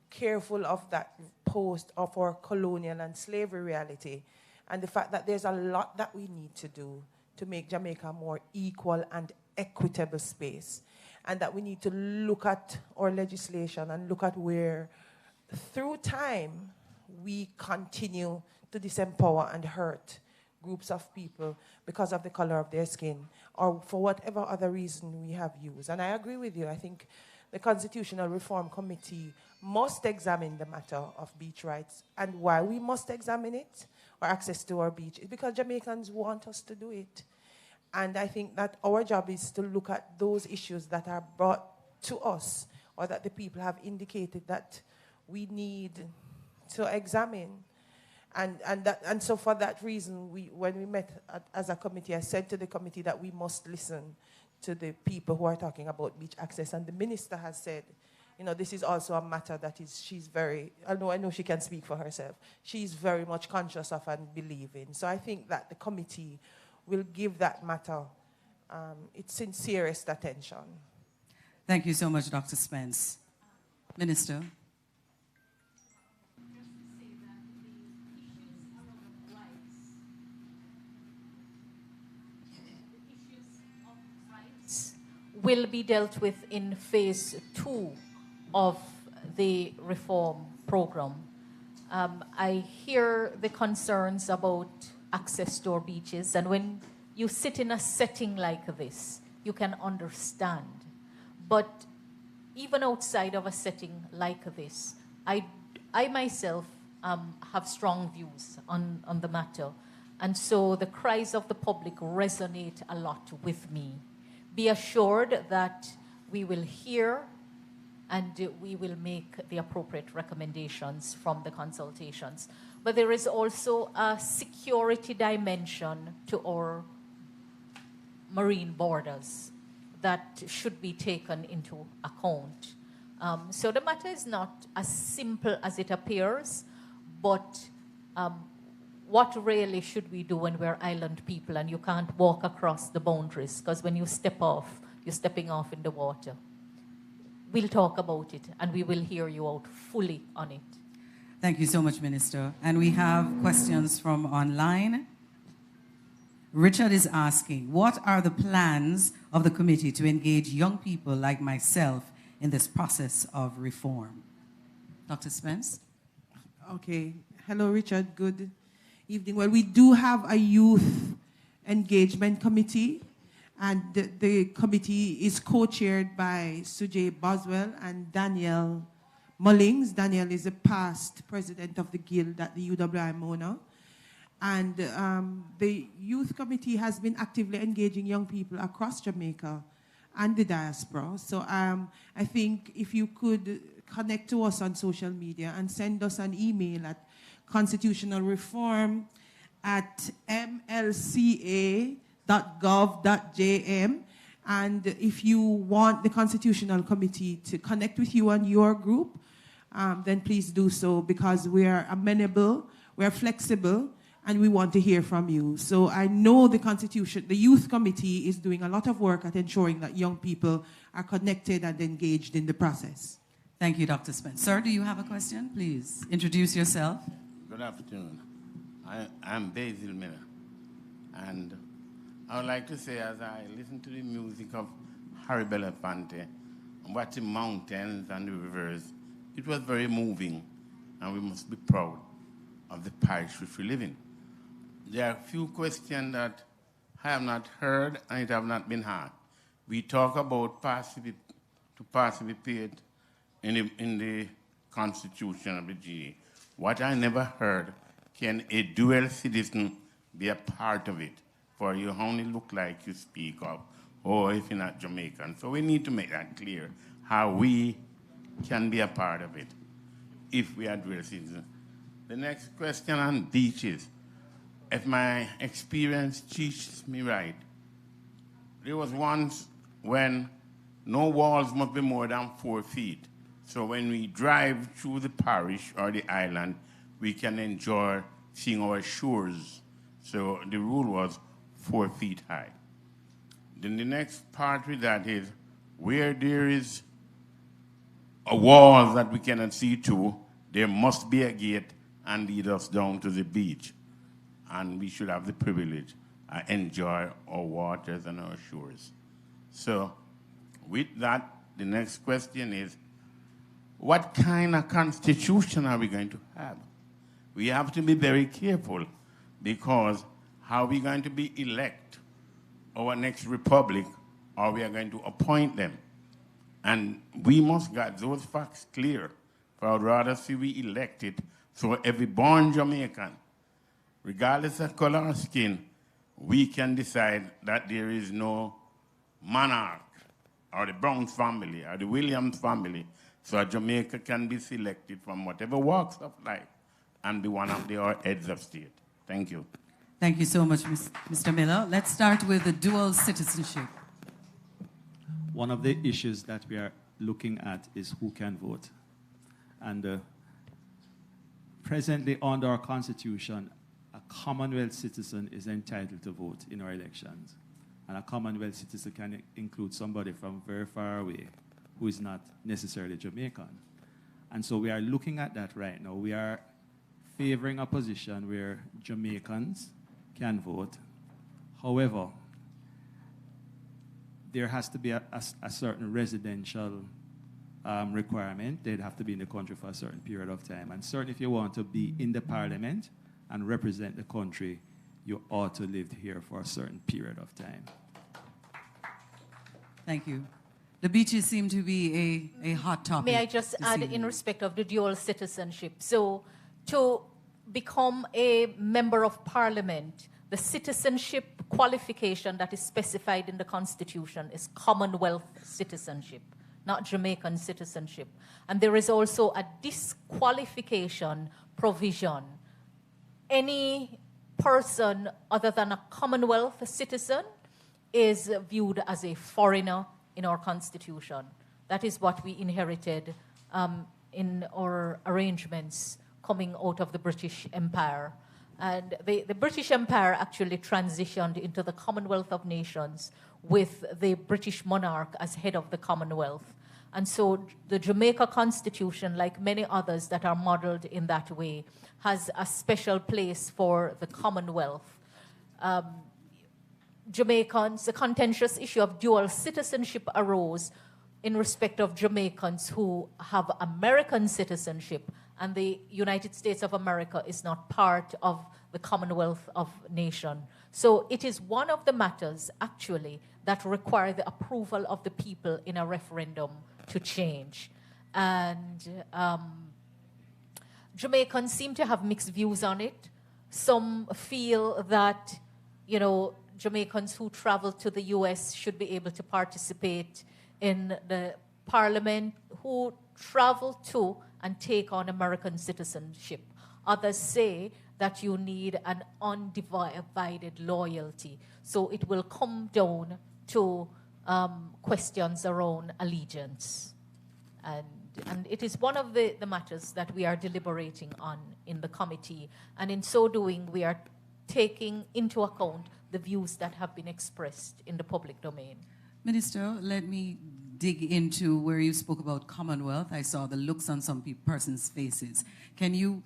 Speaker 9: careful of that post of our colonial and slavery reality, and the fact that there's a lot that we need to do to make Jamaica a more equal and equitable space, and that we need to look at our legislation and look at where, through time, we continue to disempower and hurt groups of people because of the color of their skin or for whatever other reason we have used. And I agree with you. I think the Constitutional Reform Committee must examine the matter of beach rights, and why we must examine it, or access to our beach, is because Jamaicans want us to do it. And I think that our job is to look at those issues that are brought to us, or that the people have indicated that we need to examine. And so for that reason, when we met as a committee, I said to the committee that we must listen to the people who are talking about beach access. And the minister has said, this is also a matter that she's very, I know she can speak for herself. She's very much conscious of and believe in. So I think that the committee will give that matter its sincerest attention.
Speaker 2: Thank you so much, Dr. Spence. Minister.
Speaker 6: Will be dealt with in phase 2 of the reform program. I hear the concerns about access to our beaches, and when you sit in a setting like this, you can understand. But even outside of a setting like this, I myself have strong views on the matter, and so the cries of the public resonate a lot with me. Be assured that we will hear and we will make the appropriate recommendations from the consultations. But there is also a security dimension to our marine borders that should be taken into account. So the matter is not as simple as it appears, but what really should we do when we're island people and you can't walk across the boundaries? Because when you step off, you're stepping off in the water. We'll talk about it and we will hear you out fully on it.
Speaker 2: Thank you so much, Minister. And we have questions from online. Richard is asking, what are the plans of the committee to engage young people like myself in this process of reform? Dr. Spence?
Speaker 9: Okay. Hello, Richard. Good evening. Well, we do have a youth engagement committee, and the committee is co-chaired by Sujay Boswell and Danielle Mullings. Danielle is a past president of the guild at the UWI Mona. And the youth committee has been actively engaging young people across Jamaica and the diaspora. So I think if you could connect to us on social media and send us an email at constitutionalreform@mlca.gov.jm. And if you want the Constitutional Committee to connect with you and your group, then please do so, because we are amenable, we are flexible, and we want to hear from you. So I know the Youth Committee is doing a lot of work at ensuring that young people are connected and engaged in the process.
Speaker 2: Thank you, Dr. Spence. Sir, do you have a question? Please introduce yourself.
Speaker 10: Good afternoon. I'm Basil Miller. And I would like to say, as I listen to the music of Harry Belafonte and watch the mountains and the rivers, it was very moving, and we must be proud of the parish which we live in. There are a few questions that I have not heard and it have not been heard. We talk about to participate in the Constitution of the GA. What I never heard, can a dual citizen be a part of it? For you only look like you speak of, or if you're not Jamaican. So we need to make that clear, how we can be a part of it if we are dual citizens. The next question on beaches. If my experience teaches me right, there was once when no walls must be more than 4 feet. So when we drive through the parish or the island, we can enjoy seeing our shores. So the rule was 4 feet high. Then the next part with that is, where there is a wall that we cannot see to, there must be a gate and lead us down to the beach. And we should have the privilege to enjoy our waters and our shores. So with that, the next question is, what kind of constitution are we going to have? We have to be very careful, because how are we going to be elect our next republic, or we are going to appoint them? And we must get those facts clear, for I'd rather see we elect it so every born Jamaican, regardless of color or skin, we can decide that there is no monarch or the Brown family or the Williams family, so Jamaica can be selected from whatever walks of life and be one of their heads of state. Thank you.
Speaker 2: Thank you so much, Mr. Miller. Let's start with the dual citizenship.
Speaker 3: One of the issues that we are looking at is who can vote. And presently under our Constitution, a Commonwealth citizen is entitled to vote in our elections. And a Commonwealth citizen can include somebody from very far away who is not necessarily Jamaican. And so we are looking at that right now. We are favoring a position where Jamaicans can vote. However, there has to be a certain residential requirement. They'd have to be in the country for a certain period of time. And certainly if you want to be in the parliament and represent the country, you ought to live here for a certain period of time.
Speaker 2: Thank you. The beaches seem to be a hot topic.
Speaker 6: May I just add in respect of the dual citizenship? So to become a member of parliament, the citizenship qualification that is specified in the Constitution is Commonwealth citizenship, not Jamaican citizenship. And there is also a disqualification provision. Any person other than a Commonwealth citizen is viewed as a foreigner in our Constitution. That is what we inherited in our arrangements coming out of the British Empire. And the British Empire actually transitioned into the Commonwealth of Nations with the British monarch as head of the Commonwealth. And so the Jamaica Constitution, like many others that are modeled in that way, has a special place for the Commonwealth. Jamaicans, the contentious issue of dual citizenship arose in respect of Jamaicans who have American citizenship, and the United States of America is not part of the Commonwealth of Nations. So it is one of the matters, actually, that require the approval of the people in a referendum to change. And Jamaicans seem to have mixed views on it. Some feel that, you know, Jamaicans who travel to the US should be able to participate in the parliament, who travel to and take on American citizenship. Others say that you need an undivided loyalty. So it will come down to questions around allegiance. And it is one of the matters that we are deliberating on in the committee. And in so doing, we are taking into account the views that have been expressed in the public domain.
Speaker 2: Minister, let me dig into where you spoke about Commonwealth. I saw the looks on some persons' faces. Can you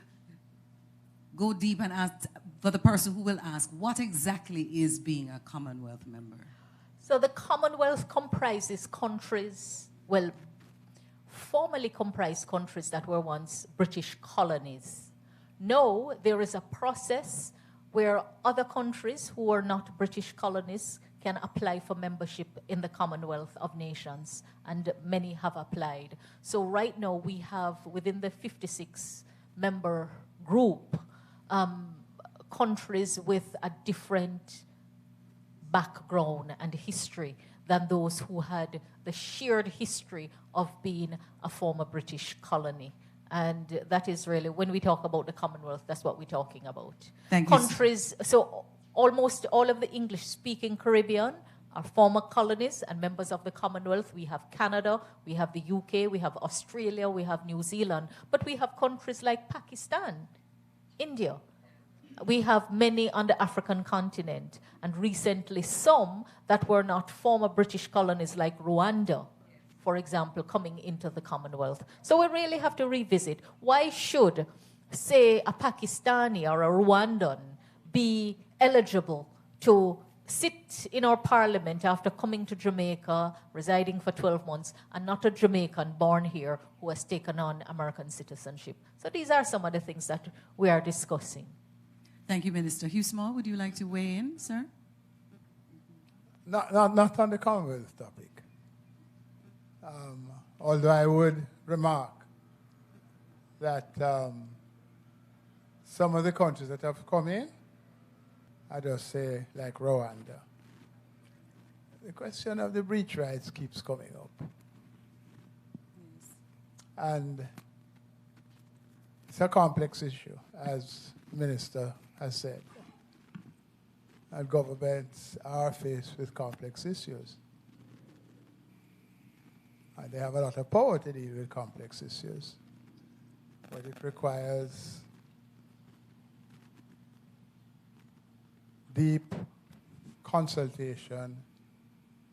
Speaker 2: go deep and ask, for the person who will ask, what exactly is being a Commonwealth member?
Speaker 6: So the Commonwealth comprises countries, well, formerly comprised countries that were once British colonies. Now there is a process where other countries who are not British colonies can apply for membership in the Commonwealth of Nations, and many have applied. So right now we have, within the 56-member group, countries with a different background and history than those who had the shared history of being a former British colony. And that is really, when we talk about the Commonwealth, that's what we're talking about.
Speaker 2: Thank you.
Speaker 6: Countries, so almost all of the English-speaking Caribbean are former colonies and members of the Commonwealth. We have Canada, we have the UK, we have Australia, we have New Zealand, but we have countries like Pakistan, India. We have many on the African continent, and recently some that were not former British colonies like Rwanda, for example, coming into the Commonwealth. So we really have to revisit. Why should, say, a Pakistani or a Rwandan be eligible to sit in our parliament after coming to Jamaica, residing for 12 months, and not a Jamaican born here who has taken on American citizenship? So these are some of the things that we are discussing.
Speaker 2: Thank you, Minister. Hugh Small, would you like to weigh in, sir?
Speaker 8: Not on the Commonwealth topic. Although I would remark that some of the countries that have come in, I just say like Rwanda, the question of the breach rights keeps coming up. Yes. And It's a complex issue, as the Minister has said. And governments are faced with complex issues. And they have a lot of power to deal with complex issues. But it requires deep consultation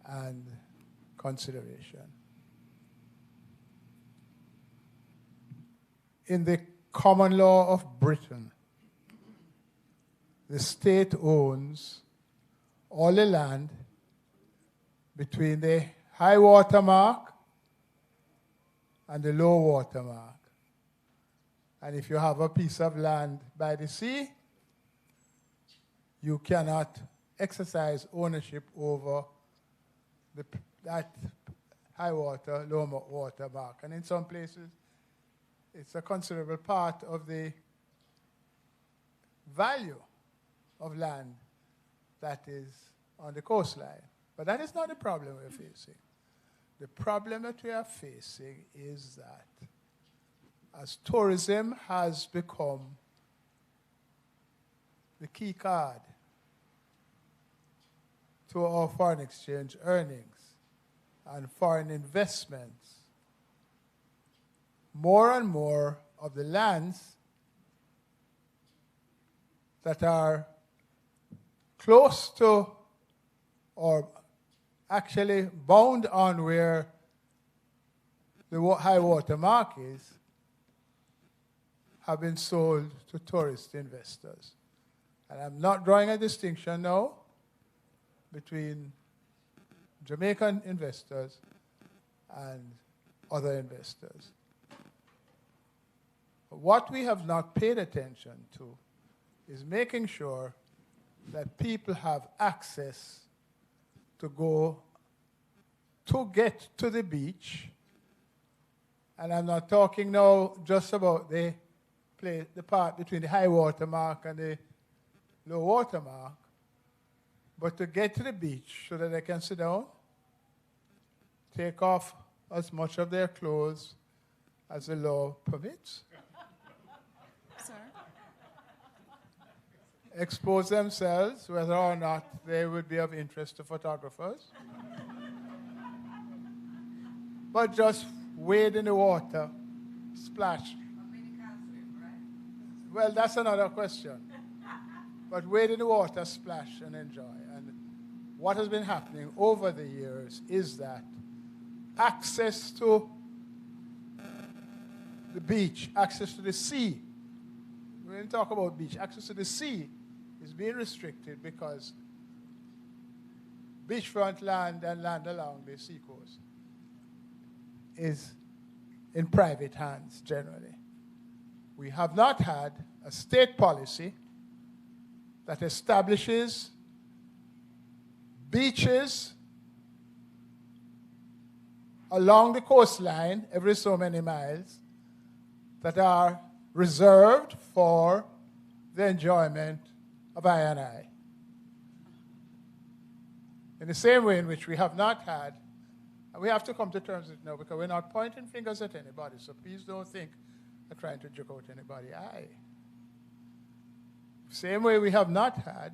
Speaker 8: and consideration. In the common law of Britain, the state owns all the land between the high water mark and the low water mark. And if you have a piece of land by the sea, you cannot exercise ownership over that high water, low water mark. And in some places, it's a considerable part of the value of land that is on the coastline. But that is not the problem we're facing. The problem that we are facing is that as tourism has become the key card to our foreign exchange earnings and foreign investments, more and more of the lands that are close to or actually bound on where the high water mark is have been sold to tourist investors. And I'm not drawing a distinction now between Jamaican investors and other investors. What we have not paid attention to is making sure that people have access to go to get to the beach. And I'm not talking now just about the part between the high water mark and the low water mark, but to get to the beach so that they can sit down, take off as much of their clothes as the law permits, expose themselves, whether or not they would be of interest to photographers, but just wade in the water, splash. Well, that's another question. But wade in the water, splash, and enjoy. And what has been happening over the years is that access to the beach, access to the sea, we didn't talk about beach, access to the sea is being restricted because beachfront land and land along the seacoast is in private hands generally. We have not had a state policy that establishes beaches along the coastline every so many miles that are reserved for the enjoyment of I&I. In the same way in which we have not had, and we have to come to terms with it now because we're not pointing fingers at anybody, so please don't think we're trying to joke out anybody's eye. Same way we have not had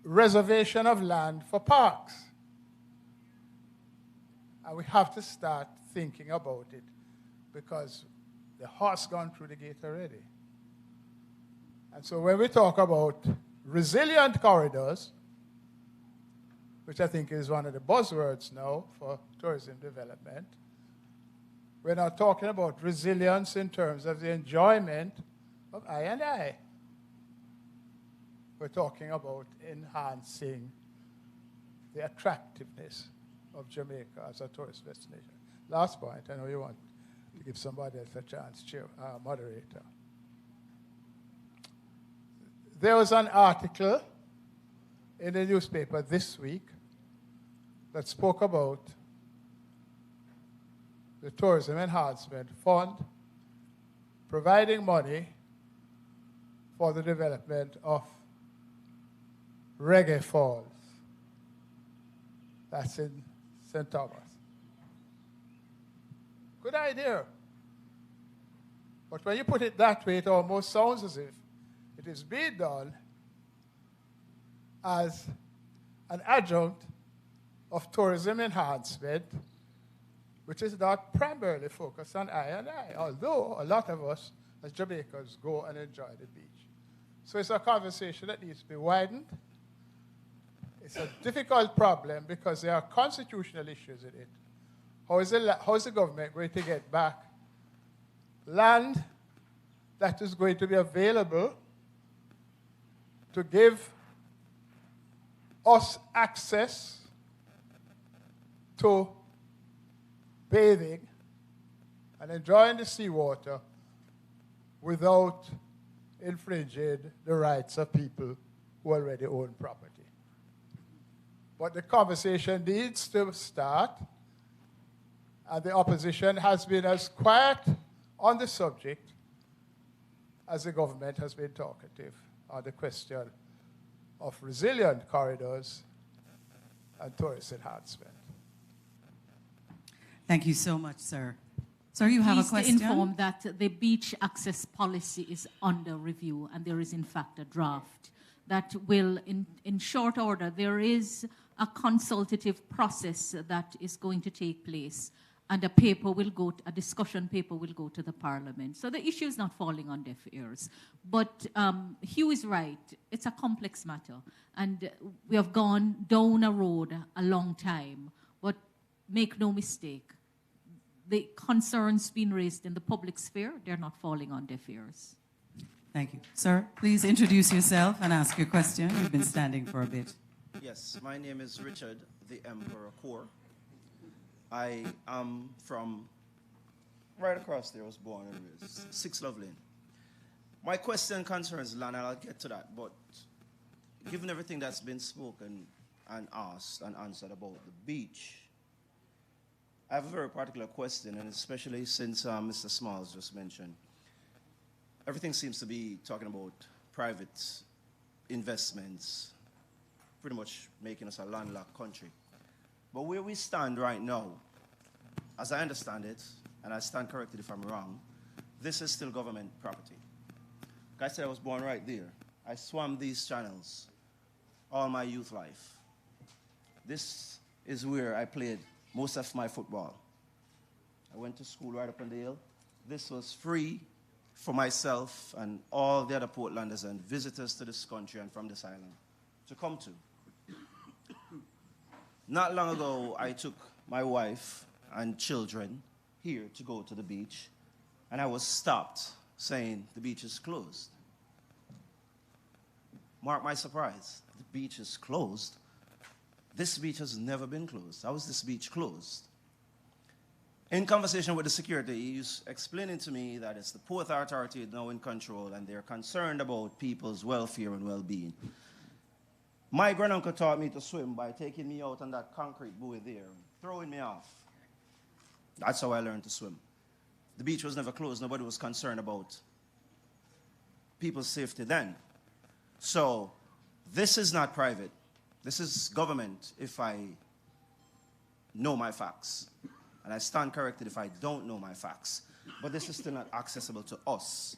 Speaker 8: reservation of land for parks. And we have to start thinking about it because the horse gone through the gate already. And so when we talk about resilient corridors, which I think is one of the buzzwords now for tourism development, we're not talking about resilience in terms of the enjoyment of I&I. We're talking about enhancing the attractiveness of Jamaica as a tourist destination. Last point, I know you want to give somebody else a chance, moderator. There was an article in the newspaper this week that spoke about the Tourism Enhancement Fund providing money for the development of Reggae Falls. That's in St. Thomas. Good idea.
Speaker 11: But when you put it that way, it almost sounds as if it is being done as an adjunct of tourism enhancement, which is not primarily focused on I&I, although a lot of us as Jamaicans go and enjoy the beach. So it's a conversation that needs to be widened. It's a difficult problem because there are constitutional issues in it. How is the government going to get back land that is going to be available to give us access to bathing and enjoying the seawater without infringing the rights of people who already own property? But the conversation needs to start, and the opposition has been as quiet on the subject as the government has been talkative on the question of resilient corridors and tourist enhancement.
Speaker 2: Thank you so much, sir. Sir, you have a question?
Speaker 6: To inform that the beach access policy is under review, and there is in fact a draft that will, in short order, there is a consultative process that is going to take place, and a discussion paper will go to the Parliament. So the issue is not falling on deaf ears. But Hugh is right, it's a complex matter, and we have gone down a road a long time, but make no mistake, the concerns being raised in the public sphere, they're not falling on deaf ears.
Speaker 2: Thank you. Sir, please introduce yourself and ask your question. You've been standing for a bit.
Speaker 12: Yes, my name is Richard, the Emperor Core. I am from right across there. I was born and raised, 6 Love Lane. My question concerns land, and I'll get to that, but given everything that's been spoken and asked and answered about the beach, I have a very particular question, and especially since Mr. Smalls just mentioned, everything seems to be talking about private investments, pretty much making us a landlocked country. But where we stand right now, as I understand it, and I stand corrected if I'm wrong, this is still government property. Like I said, I was born right there. I swam these channels all my youth life. This is where I played most of my football. I went to school right up on the hill. This was free for myself and all the other Portlanders and visitors to this country and from this island to come to. Not long ago, I took my wife and children here to go to the beach, and I was stopped saying the beach is closed. Mark my surprise, the beach is closed. This beach has never been closed. How is this beach closed? In conversation with the security, he was explaining to me that it's the Port Authority now in control and they're concerned about people's welfare and well-being. My granduncle taught me to swim by taking me out on that concrete buoy there, throwing me off. That's how I learned to swim. The beach was never closed. Nobody was concerned about people's safety then. So this is not private. This is government if I know my facts. And I stand corrected if I don't know my facts. But this is still not accessible to us,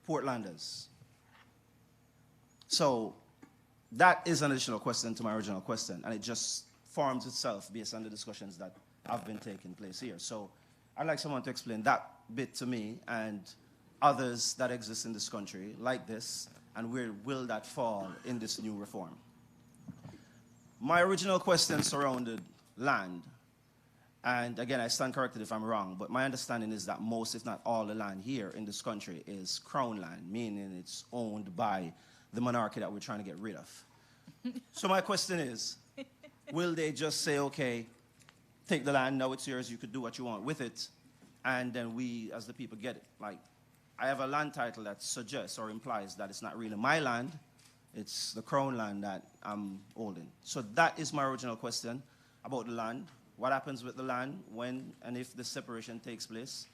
Speaker 12: Portlanders. So that is an additional question to my original question, and it just forms itself based on the discussions that have been taking place here. So I'd like someone to explain that bit to me and others that exist in this country like this, and where will that fall in this new reform? My original question surrounded land, and again, I stand corrected if I'm wrong, but my understanding is that most, if not all, the land here in this country is crown land, meaning it's owned by the monarchy that we're trying to get rid of. So my question is, will they just say, okay, take the land, now it's yours, you could do what you want with it, and then we, as the people, get it? Like, I have a land title that suggests or implies that it's not really my land, it's the crown land that I'm holding. So that is my original question about the land. What happens with the land when and if the separation takes place?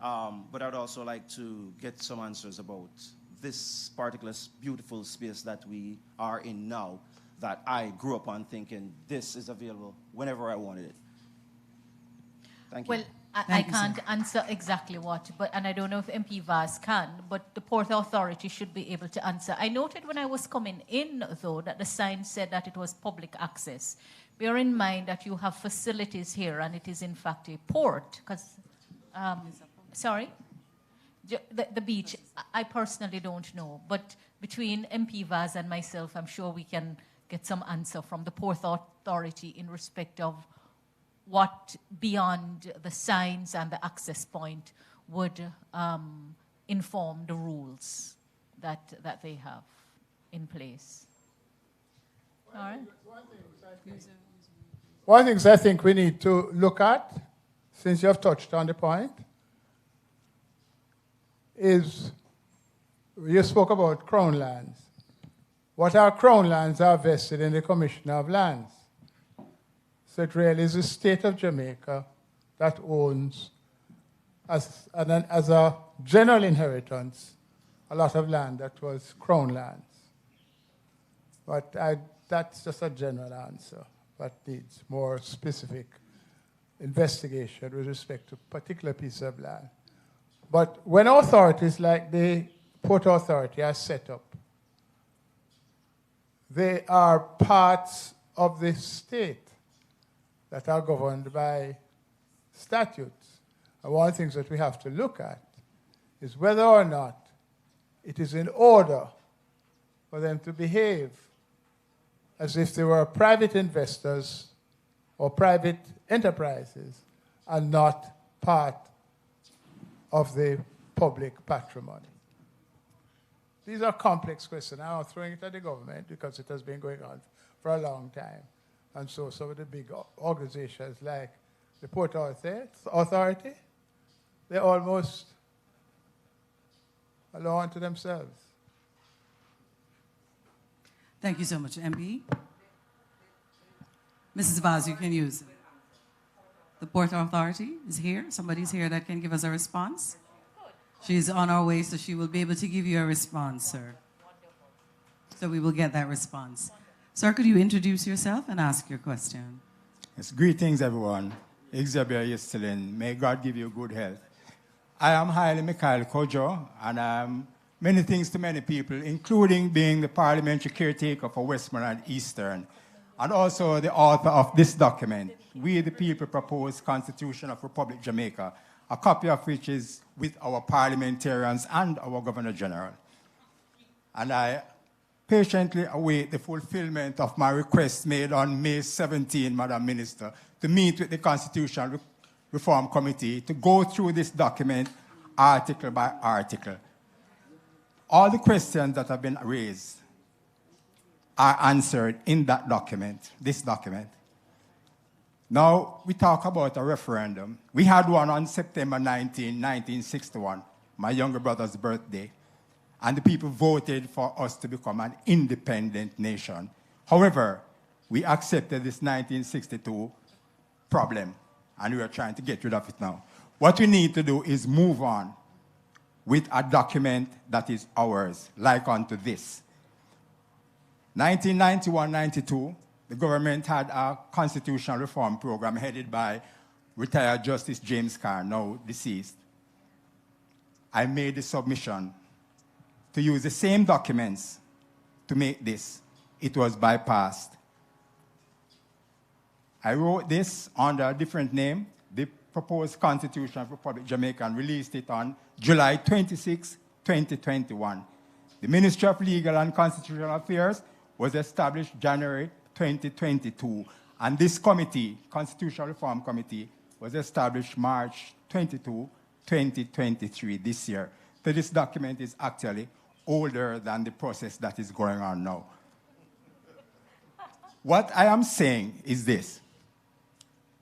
Speaker 12: But I'd also like to get some answers about this particular beautiful space that we are in now, that I grew up on thinking this is available whenever I wanted it. Thank you.
Speaker 6: Well, I can't answer exactly what, and I don't know if MP Vaz can, but the Port Authority should be able to answer. I noted when I was coming in, though, that the sign said that it was public access. Bear in mind that you have facilities here, and it is in fact a port. Sorry? The beach, I personally don't know, but between MP Vaz and myself, I'm sure we can get some answer from the Port Authority in respect of what beyond the signs and the access point would inform the rules that they have in place. All right.
Speaker 11: One of the things I think we need to look at, since you have touched on the point, is you spoke about crown lands. What our crown lands are vested in the Commissioner of Lands. So it really is the state of Jamaica that owns, as a general inheritance, a lot of land that was crown lands. But that's just a general answer, but needs more specific investigation with respect to a particular piece of land. But when authorities like the Port Authority are set up, they are parts of the state that are governed by statutes. And one of the things that we have to look at is whether or not it is in order for them to behave as if they were private investors or private enterprises and not part of the public patrimony. These are complex questions. I'm not throwing it at the government because it has been going on for a long time. And so some of the big organizations like the Port Authority, they almost allow unto themselves.
Speaker 2: Thank you so much, MP. Mrs. Vaz, you can use it. The Port Authority is here. Somebody's here that can give us a response. She's on our way, so she will be able to give you a response, sir. So we will get that response. Sir, could you introduce yourself and ask your question?
Speaker 13: Yes, greetings, everyone. Xavier Yestelin. May God give you good health. I am Haile Mikhail Kojo, and I'm many things to many people, including being the parliamentary caretaker for Westmoreland Eastern, and also the author of this document, We the People Proposed Constitution of Republic Jamaica, a copy of which is with our parliamentarians and our Governor General. And I patiently await the fulfillment of my request made on May 17, Madam Minister, to meet with the Constitutional Reform Committee to go through this document article by article. All the questions that have been raised are answered in that document, this document. Now, we talk about a referendum. We had one on September 19, 1961, my younger brother's birthday, and the people voted for us to become an independent nation. However, we accepted this 1962 problem, and we are trying to get rid of it now. What we need to do is move on with a document that is ours, like unto this. 1991-92, the government had a constitutional reform program headed by retired Justice James Carr, now deceased. I made the submission to use the same documents to make this. It was bypassed. I wrote this under a different name, the proposed Constitution of Republic Jamaica, and released it on July 26, 2021. The Ministry of Legal and Constitutional Affairs was established January 2022, and this committee, Constitutional Reform Committee, was established March 22, 2023, this year. So this document is actually older than the process that is going on now. What I am saying is this.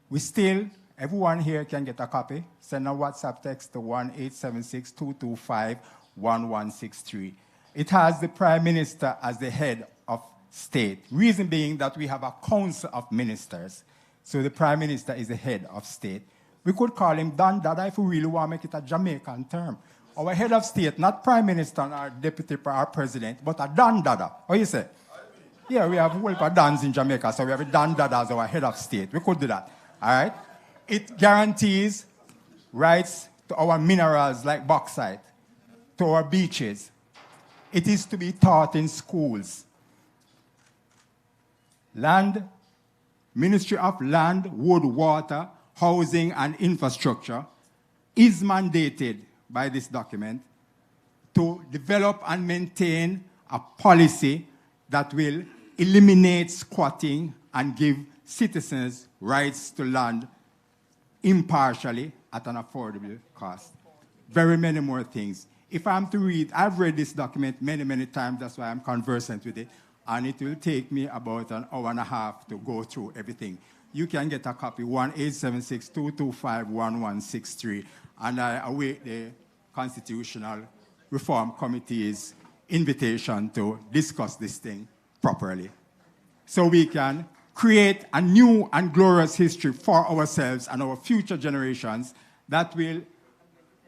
Speaker 13: We still, everyone here can get a copy. Send a WhatsApp text to 1-876-225-1163. It has the Prime Minister as the head of state. Reason being that we have a council of ministers. So the Prime Minister is the head of state. We could call him Don Dada if we really want to make it a Jamaican term. Our head of state, not Prime Minister or Deputy or President, but a Don Dada. What do you say? Yeah, we have a whole lot of Dons in Jamaica, so we have a Don Dada as our head of state. We could do that. All right? It guarantees rights to our minerals like bauxite, to our beaches. It is to be taught in schools. Ministry of Land, Wood, Water, Housing and Infrastructure is mandated by this document to develop and maintain a policy that will eliminate squatting and give citizens rights to land impartially at an affordable cost. Very many more things. If I'm to read, I've read this document many, many times, that's why I'm conversant with it, and it will take me about an hour and a half to go through everything. You can get a copy, 1-876-225-1163, and I await the Constitutional Reform Committee's invitation to discuss this thing properly, so we can create a new and glorious history for ourselves and our future generations that will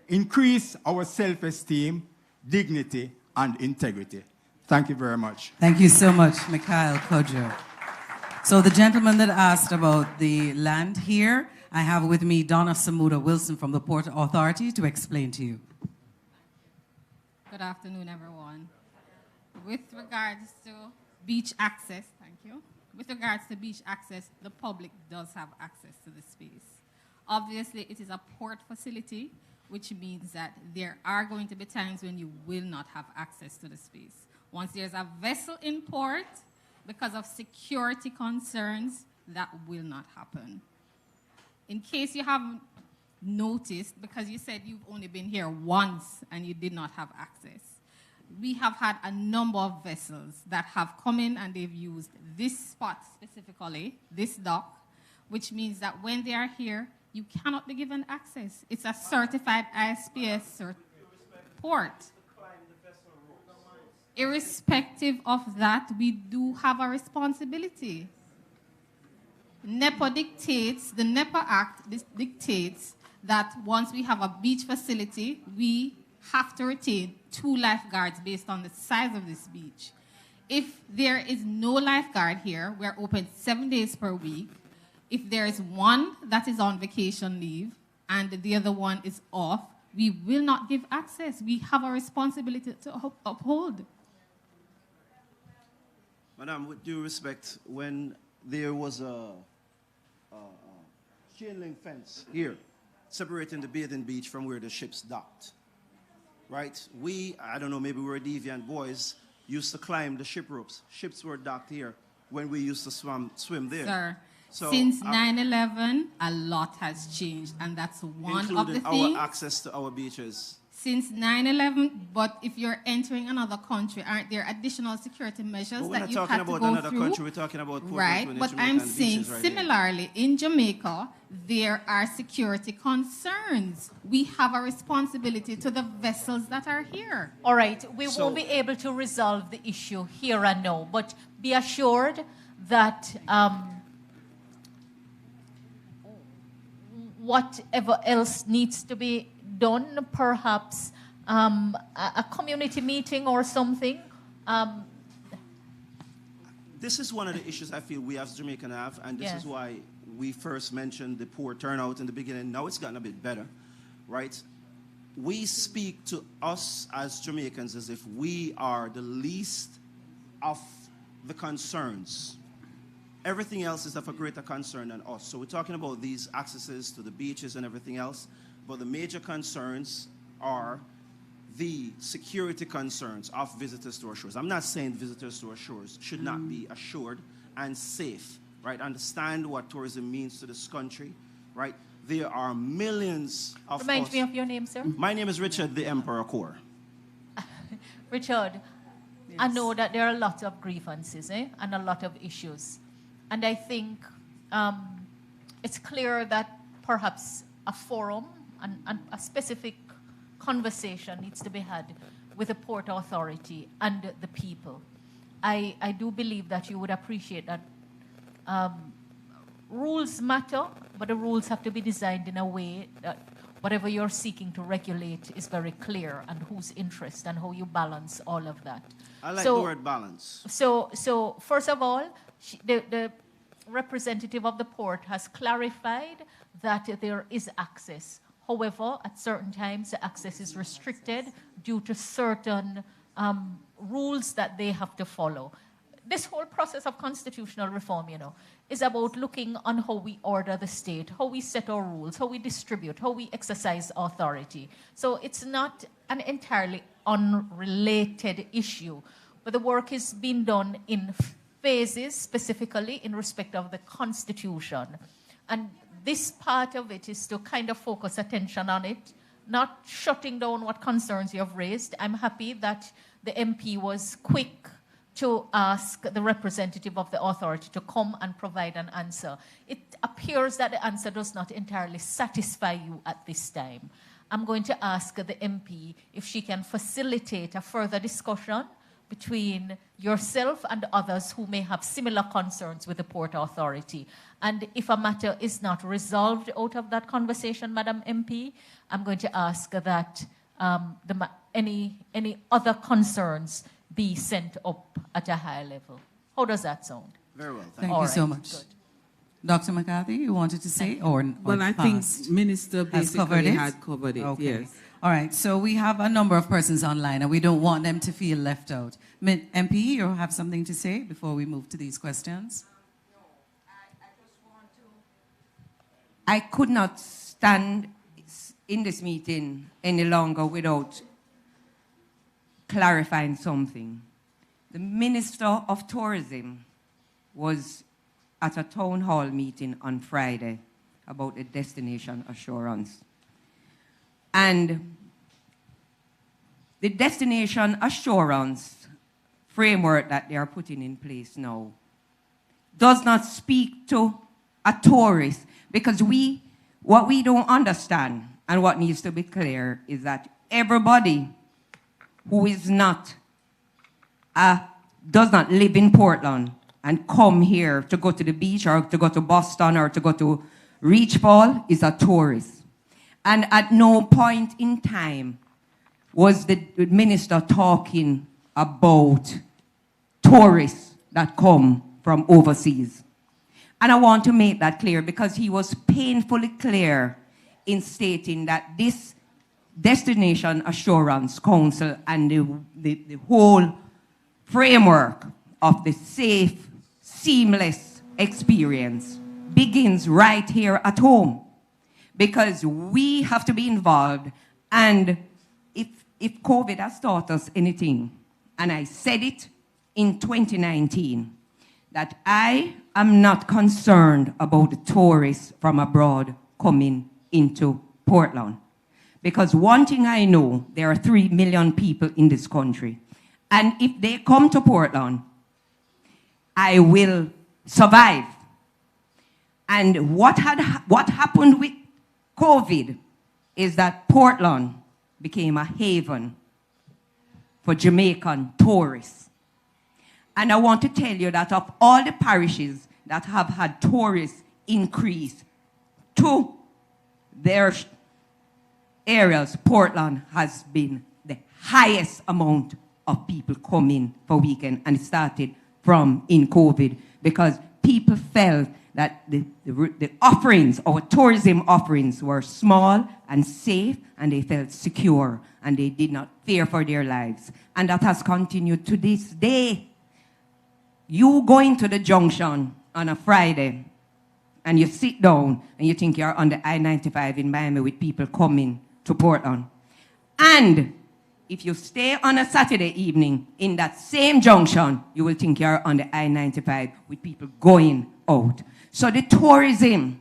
Speaker 13: increase our self-esteem, dignity, and integrity. Thank you very much.
Speaker 2: Thank you so much, Mikhail Kojo. So the gentleman that asked about the land here, I have with me Donna Samuda Wilson from the Port Authority to explain to you.
Speaker 14: Good afternoon, everyone. With regards to beach access, thank you. With regards to beach access, the public does have access to the space. Obviously, it is a port facility, which means that there are going to be times when you will not have access to the space. Once there's a vessel in port, because of security concerns, that will not happen. In case you haven't noticed, because you said you've only been here once and you did not have access, we have had a number of vessels that have come in and they've used this spot specifically, this dock, which means that when they are here, you cannot be given access. It's a certified ISPS port. Irrespective of that, we do have a responsibility. NEPA dictates, the NEPA Act dictates that once we have a beach facility, we have to retain 2 lifeguards based on the size of this beach. If there is no lifeguard here, we're open 7 days per week. If there is one that is on vacation leave and the other one is off, we will not give access. We have a responsibility to uphold.
Speaker 12: Madam, with due respect, when there was a chain link fence here separating the bathing beach from where the ships docked, right? I don't know, maybe we were deviant boys, used to climb the ship ropes. Ships were docked here when we used to swim there.
Speaker 14: Sir,
Speaker 12: so,
Speaker 14: since 9/11, a lot has changed, and that's one of the things.
Speaker 12: Including our access to our beaches.
Speaker 14: Since 9/11, but if you're entering another country, aren't there additional security measures that you have to go through? We're not talking about another country, we're talking about Port right, but I'm saying right similarly, here. In Jamaica, there are security concerns. We have a responsibility to the vessels that are here.
Speaker 6: All right, we won't be able to resolve the issue here and now, but be assured that whatever else needs to be done, perhaps a community meeting or something.
Speaker 12: This is one of the issues I feel we as Jamaican have, and this is why we first mentioned the poor turnout in the beginning. Now it's gotten a bit better, right? We speak to us as Jamaicans as if we are the least of the concerns. Everything else is of a greater concern than us. So we're talking about these accesses to the beaches and everything else. But the major concerns are the security concerns of visitors to our shores. I'm not saying visitors to our shores should not be assured and safe, right? Understand what tourism means to this country, right? There are millions of
Speaker 6: Remind me of your name, sir.
Speaker 12: My name is Richard, the Emperor Core.
Speaker 6: Richard, yes. I know that there are a lot of grievances and a lot of issues. And I think it's clear that perhaps a forum and a specific conversation needs to be had with the Port Authority and the people. I do believe that you would appreciate that rules matter, but the rules have to be designed in a way that whatever you're seeking to regulate is very clear, and whose interest and how you balance all of that.
Speaker 12: I like the word balance.
Speaker 6: So first of all, the representative of the port has clarified that there is access. However, at certain times, the access is restricted due to certain rules that they have to follow. This whole process of constitutional reform, is about looking on how we order the state, how we set our rules, how we distribute, how we exercise authority. So it's not an entirely unrelated issue, but the work is being done in phases, specifically in respect of the Constitution. And this part of it is to kind of focus attention on it, not shutting down what concerns you have raised. I'm happy that the MP was quick to ask the representative of the authority to come and provide an answer. It appears that the answer does not entirely satisfy you at this time. I'm going to ask the MP if she can facilitate a further discussion between yourself and others who may have similar concerns with the Port Authority. And if a matter is not resolved out of that conversation, Madam MP, I'm going to ask that any other concerns be sent up at a higher level. How does that sound?
Speaker 12: Very well.
Speaker 2: Thank you so much. Good. Dr. McCarthy, you wanted to say?
Speaker 15: Well, I think Minister basically had covered it,
Speaker 2: okay.
Speaker 15: Yes.
Speaker 2: All right, so we have a number of persons online, and we don't want them to feel left out. MP, you have something to say before we move to these questions?
Speaker 4: I could not stand in this meeting any longer without clarifying something. The Minister of Tourism was at a town hall meeting on Friday about the destination assurance. And the destination assurance framework that they are putting in place now does not speak to a tourist, because what we don't understand and what needs to be clear is that everybody who is not, does not live in Portland and come here to go to the beach or to go to Boston or to go to Reach Fall is a tourist. And at no point in time was the minister talking about tourists that come from overseas. And I want to make that clear because he was painfully clear in stating that this Destination Assurance Council and the whole framework of the safe, seamless experience begins right here at home. Because we have to be involved. And if COVID has taught us anything, and I said it in 2019, that I am not concerned about the tourists from abroad coming into Portland. Because one thing I know, there are 3 million people in this country. And if they come to Portland, I will survive. And what happened with COVID is that Portland became a haven for Jamaican tourists. And I want to tell you that of all the parishes that have had tourists increase to their areas, Portland has been the highest amount of people coming for weekend, and it started from in COVID because people felt that the offerings, our tourism offerings, were small and safe, and they felt secure, and they did not fear for their lives. And that has continued to this day. You go into the junction on a Friday, and you sit down, and you think you're on the I-95 in Miami with people coming to Portland. And if you stay on a Saturday evening in that same junction, you will think you're on the I-95 with people going out. So the tourism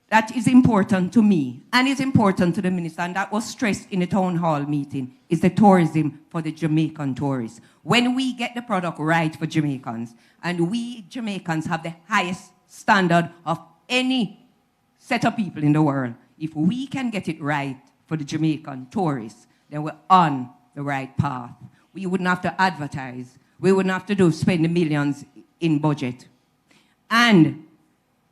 Speaker 4: that is important to me and is important to the minister, and that was stressed in the town hall meeting, is the tourism for the Jamaican tourists. When we get the product right for Jamaicans, and we Jamaicans have the highest standard of any set of people in the world, if we can get it right for the Jamaican tourists, then we're on the right path. We wouldn't have to advertise. We wouldn't have to spend the millions in budget. And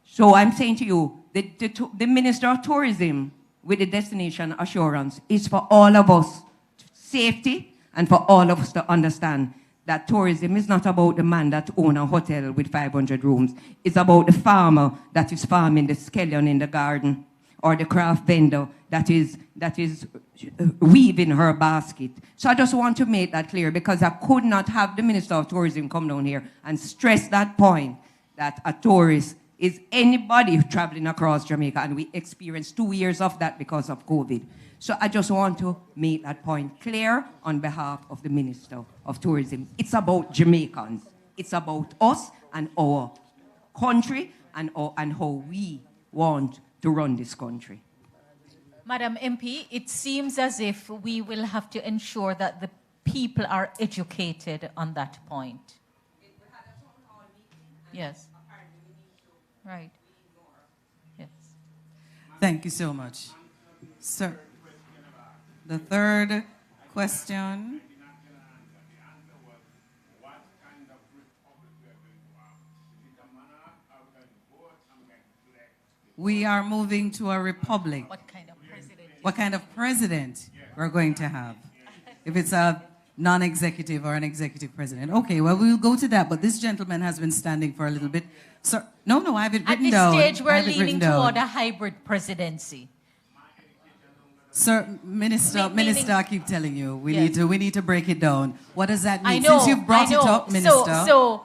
Speaker 4: so I'm saying to you, the Minister of Tourism with the Destination Assurance is for all of us, safety, and for all of us to understand that tourism is not about the man that owns a hotel with 500 rooms. It's about the farmer that is farming the scallion in the garden, or the craft vendor that is weaving her basket. So I just want to make that clear, because I could not have the Minister of Tourism come down here and stress that point, that a tourist is anybody traveling across Jamaica, and we experienced 2 years of that because of COVID. So I just want to make that point clear on behalf of the Minister of Tourism. It's about Jamaicans. It's about us and our country and how we want to run this country.
Speaker 6: Madam MP, it seems as if we will have to ensure that the people are educated on that point. Yes. Right. Yes.
Speaker 2: Thank you so much. Sir, the third question. We are moving to a republic.
Speaker 6: What kind of president?
Speaker 2: What kind of president we're going to have? If it's a non-executive or an executive president. Okay, well, we'll go to that, but this gentleman has been standing for a little bit. Sir, no, I have it written down.
Speaker 6: At this stage, we're leaning toward a hybrid presidency.
Speaker 2: Sir, Minister, I keep telling you, we need to break it down. What does that mean?
Speaker 6: I know,
Speaker 2: Since you've brought it up, Minister.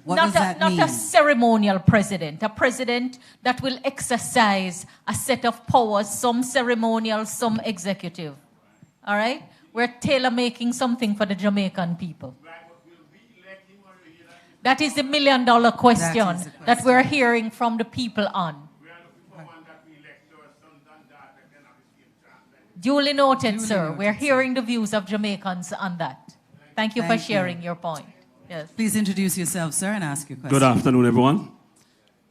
Speaker 2: What does that mean?
Speaker 6: Not a ceremonial president, a president that will exercise a set of powers, some ceremonial, some executive. All right? We're tailor-making something for the Jamaican people. That is the million-dollar question that we're hearing from the people on. Duly noted, sir. We're hearing the views of Jamaicans on that. Thank you for sharing your point. Yes.
Speaker 2: Please introduce yourself, sir, and ask your question.
Speaker 16: Good afternoon, everyone.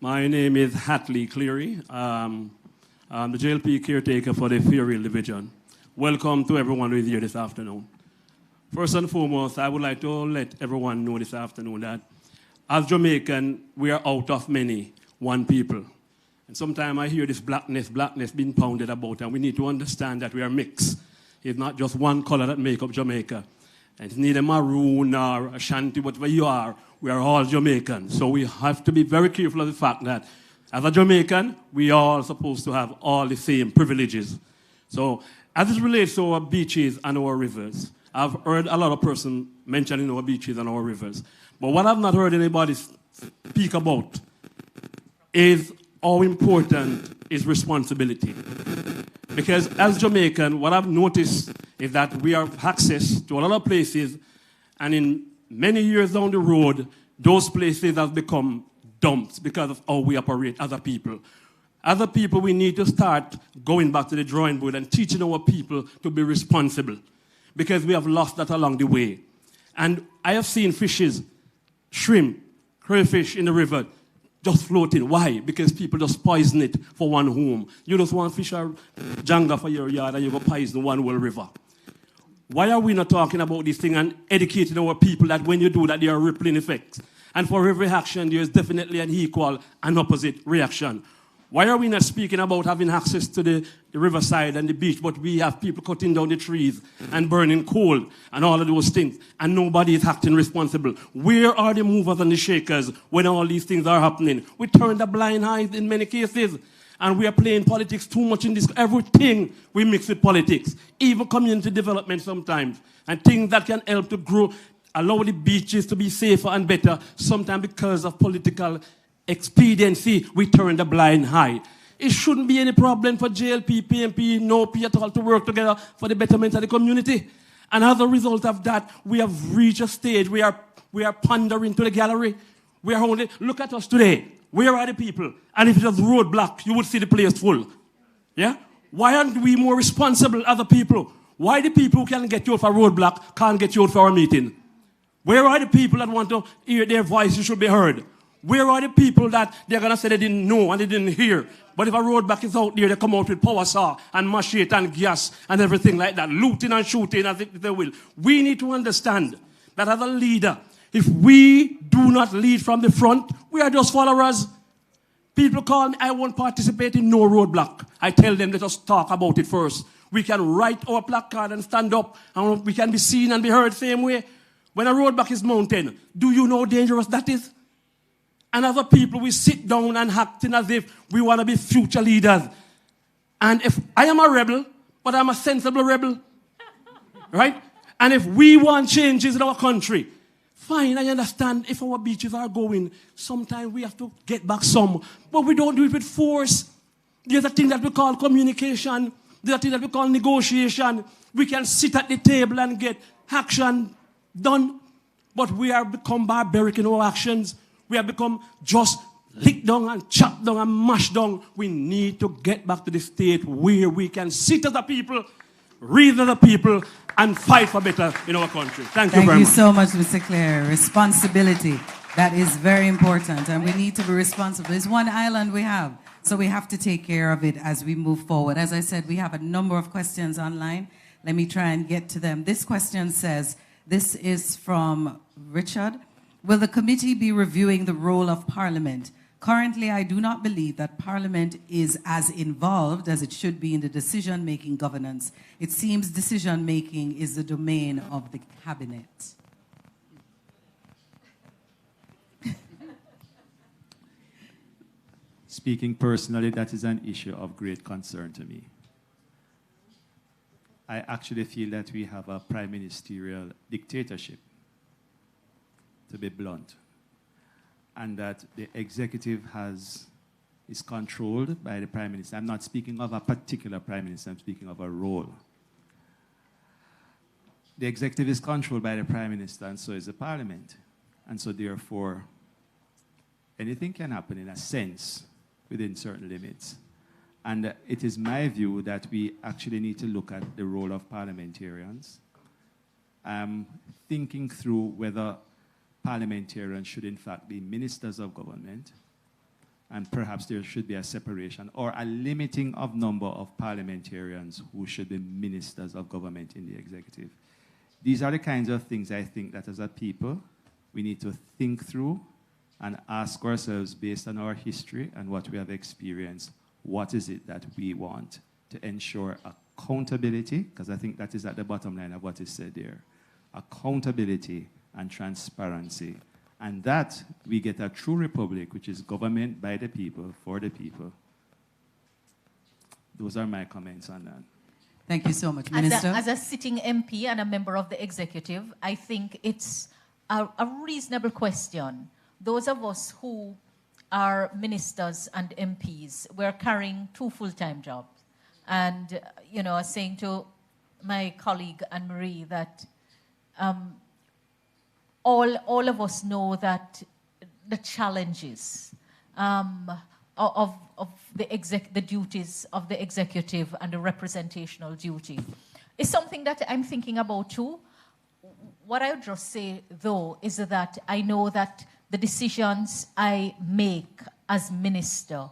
Speaker 16: My name is Hatley Cleary. I'm the JLP caretaker for the Fairfield Division. Welcome to everyone who is here this afternoon. First and foremost, I would like to let everyone know this afternoon that as Jamaican, we are out of many, one people. And sometimes I hear this blackness being pounded about, and we need to understand that we are mixed. It's not just one color that makes up Jamaica. And it's neither maroon or Ashanti, whatever you are, we are all Jamaican. So we have to be very careful of the fact that as a Jamaican, we are all supposed to have all the same privileges. So as it relates to our beaches and our rivers, I've heard a lot of persons mentioning our beaches and our rivers. But what I've not heard anybody speak about is how important is responsibility. Because as Jamaican, what I've noticed is that we have access to a lot of places, and in many years down the road, those places have become dumps because of how we operate as a people. As a people, we need to start going back to the drawing board and teaching our people to be responsible, because we have lost that along the way. And I have seen fishes, shrimp, crayfish in the river just floating. Why? Because people just poison it for one home. You just want fish or janga for your yard and you go poison one whole river. Why are we not talking about this thing and educating our people that when you do that, there are rippling effects? And for every action, there is definitely an equal and opposite reaction. Why are we not speaking about having access to the riverside and the beach, but we have people cutting down the trees and burning coal and all of those things, and nobody is acting responsible? Where are the movers and the shakers when all these things are happening? We turn a blind eye in many cases, and we are playing politics too much in this. Everything we mix with politics, even community development sometimes, and things that can help to grow, allow the beaches to be safer and better, sometimes because of political expediency, we turn the blind eye. It shouldn't be any problem for JLP, PNP, no P at all to work together for the betterment of the community. And as a result of that, we have reached a stage we are pandering to the gallery. We are only, look at us today. Where are the people? And if it was roadblock, you would see the place full. Yeah? Why aren't we more responsible as a people? Why the people who can get you out for a roadblock can't get you out for a meeting? Where are the people that want to hear their voices should be heard? Where are the people that they're going to say they didn't know and they didn't hear? But if a roadblock is out there, they come out with power saw and machete and gas and everything like that, looting and shooting as if they will. We need to understand that as a leader, if we do not lead from the front, we are just followers. People call me, I won't participate in no roadblock. I tell them, let us talk about it first. We can write our placard and stand up, and we can be seen and be heard the same way. When a roadblock is mounted, do you know how dangerous that is? And other people, we sit down and acting as if we want to be future leaders. And if I am a rebel, but I'm a sensible rebel, right? And if we want changes in our country, fine, I understand if our beaches are going, sometimes we have to get back some, but we don't do it with force. There's a thing that we call communication. There's a thing that we call negotiation. We can sit at the table and get action done, but we have become barbaric in our actions. We have become just lick down and chop down and mash down. We need to get back to the state where we can sit as a people, read as a people, and fight for better in our country. Thank you very much.
Speaker 2: Thank you so much, Mr. Clare. Responsibility. That is very important, and we need to be responsible. It's one island we have, so we have to take care of it as we move forward. As I said, we have a number of questions online. Let me try and get to them. This question says, this is from Richard. Will the committee be reviewing the role of Parliament? Currently, I do not believe that Parliament is as involved as it should be in the decision-making governance. It seems decision-making is the domain of the Cabinet.
Speaker 3: Speaking personally, that is an issue of great concern to me. I actually feel that we have a prime ministerial dictatorship, to be blunt, and that the executive is controlled by the prime minister. I'm not speaking of a particular prime minister, I'm speaking of a role. The executive is controlled by the prime minister, and so is the parliament. And so therefore, anything can happen in a sense within certain limits. And it is my view that we actually need to look at the role of parliamentarians, thinking through whether parliamentarians should in fact be ministers of government, and perhaps there should be a separation or a limiting of number of parliamentarians who should be ministers of government in the executive. These are the kinds of things I think that as a people we need to think through and ask ourselves, based on our history and what we have experienced, what is it that we want to ensure accountability, because I think that is at the bottom line of what is said there. Accountability and transparency. And that we get a true republic, which is government by the people, for the people. Those are my comments on that.
Speaker 2: Thank you so much, Minister.
Speaker 6: As a sitting MP and a member of the executive, I think it's a reasonable question. Those of us who are ministers and MPs, we're carrying 2 full-time jobs. And, you know, I was saying to my colleague Anne-Marie that all of us know that the challenges of the duties of the executive and the representational duty is something that I'm thinking about too. What I would just say, though, is that I know that the decisions I make as minister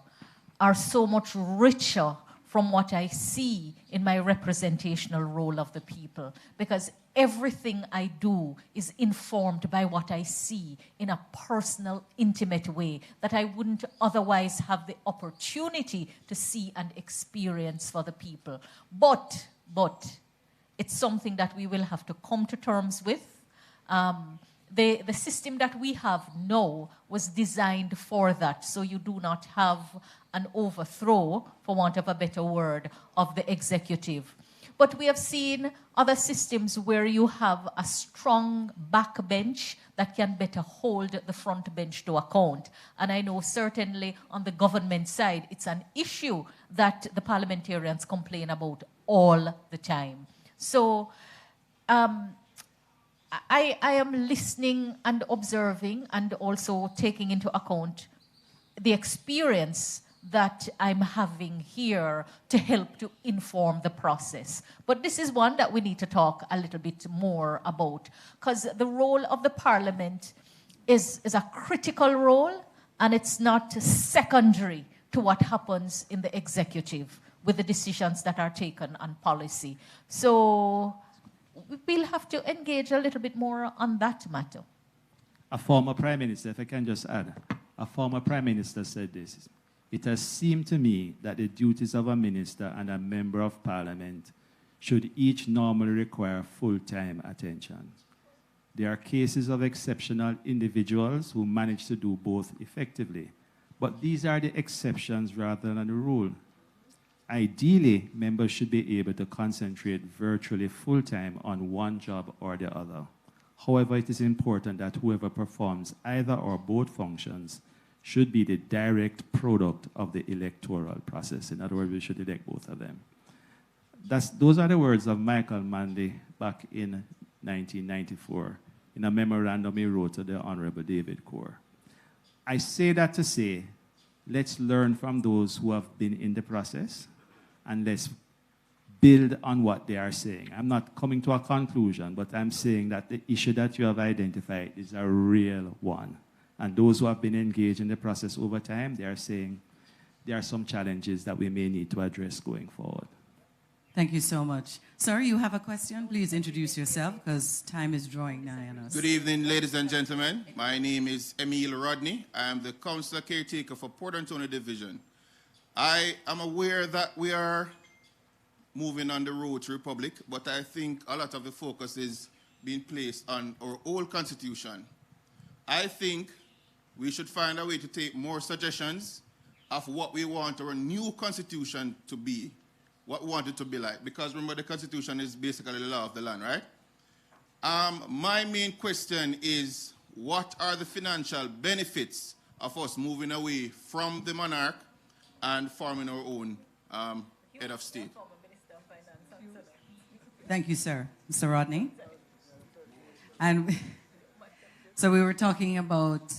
Speaker 6: are so much richer from what I see in my representational role of the people, because everything I do is informed by what I see in a personal, intimate way that I wouldn't otherwise have the opportunity to see and experience for the people. But it's something that we will have to come to terms with. The system that we have now was designed for that, so you do not have an overthrow, for want of a better word, of the executive. But we have seen other systems where you have a strong backbench that can better hold the front bench to account. And I know certainly on the government side, it's an issue that the parliamentarians complain about all the time. So I am listening and observing and also taking into account the experience that I'm having here to help to inform the process. But this is one that we need to talk a little bit more about, because the role of the parliament is a critical role, and it's not secondary to what happens in the executive with the decisions that are taken on policy. So we'll have to engage a little bit more on that matter.
Speaker 3: A former prime minister, if I can just add, a former prime minister said this: "It has seemed to me that the duties of a minister and a member of parliament should each normally require full-time attention. There are cases of exceptional individuals who manage to do both effectively, but these are the exceptions rather than the rule. Ideally, members should be able to concentrate virtually full-time on one job or the other. However, it is important that whoever performs either or both functions should be the direct product of the electoral process. In other words, we should elect both of them. Those are the words of Michael Manley back in 1994 in a memorandum he wrote to the Honorable David Corr. I say that to say, let's learn from those who have been in the process, and let's build on what they are saying. I'm not coming to a conclusion, but I'm saying that the issue that you have identified is a real one. And those who have been engaged in the process over time, they are saying there are some challenges that we may need to address going forward.
Speaker 2: Thank you so much. Sir, you have a question? Please introduce yourself, because time is drawing nigh on us.
Speaker 17: Good evening, ladies and gentlemen. My name is Emile Rodney. I am the Councillor Caretaker for Port Antonio Division. I am aware that we are moving on the road to Republic, but I think a lot of the focus is being placed on our old Constitution. I think we should find a way to take more suggestions of what we want our new Constitution to be. What we want it to be like, because remember the Constitution is basically the law of the land, right? My main question is, what are the financial benefits of us moving away from the monarch and forming our own head of state?
Speaker 2: Thank you, sir. Mr. Rodney. And so we were talking about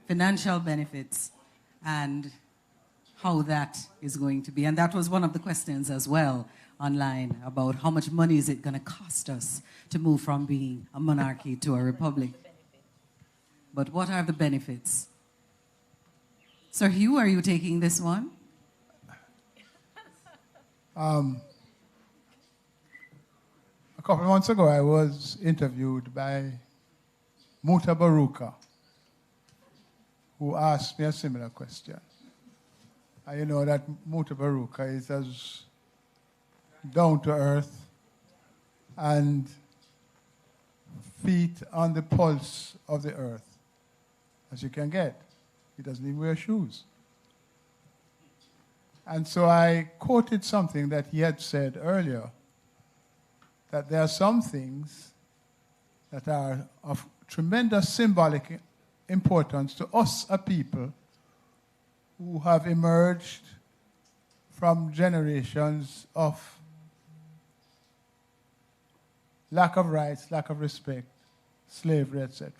Speaker 2: financial benefits and how that is going to be. And that was one of the questions as well online about how much money is it going to cost us to move from being a monarchy to a republic. But what are the benefits? Sir Hugh, are you taking this one?
Speaker 11: A couple of months ago, I was interviewed by Muta Baruka, who asked me a similar question. And you know that Muta Baruka is as down to earth and feet on the pulse of the earth as you can get. He doesn't even wear shoes. And so I quoted something that he had said earlier, that there are some things that are of tremendous symbolic importance to us, a people who have emerged from generations of lack of rights, lack of respect, slavery, etc.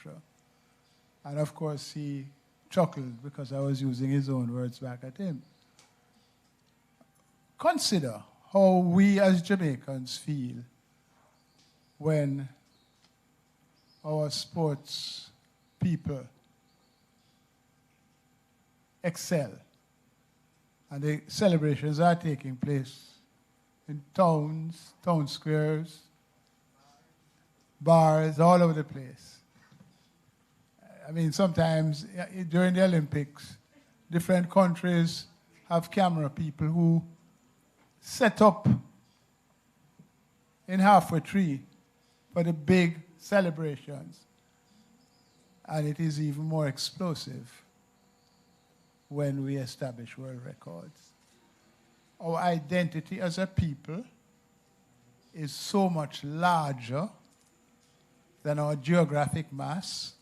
Speaker 11: And of course, he chuckled because I was using his own words back at him. Consider how we as Jamaicans feel when our sports people excel and the celebrations are taking place in towns, town squares, bars, all over the place. I mean, sometimes during the Olympics, different countries have camera people who set up in halfway tree for the big celebrations. And it is even more explosive when we establish world records. Our identity as a people is so much larger than our geographic mass.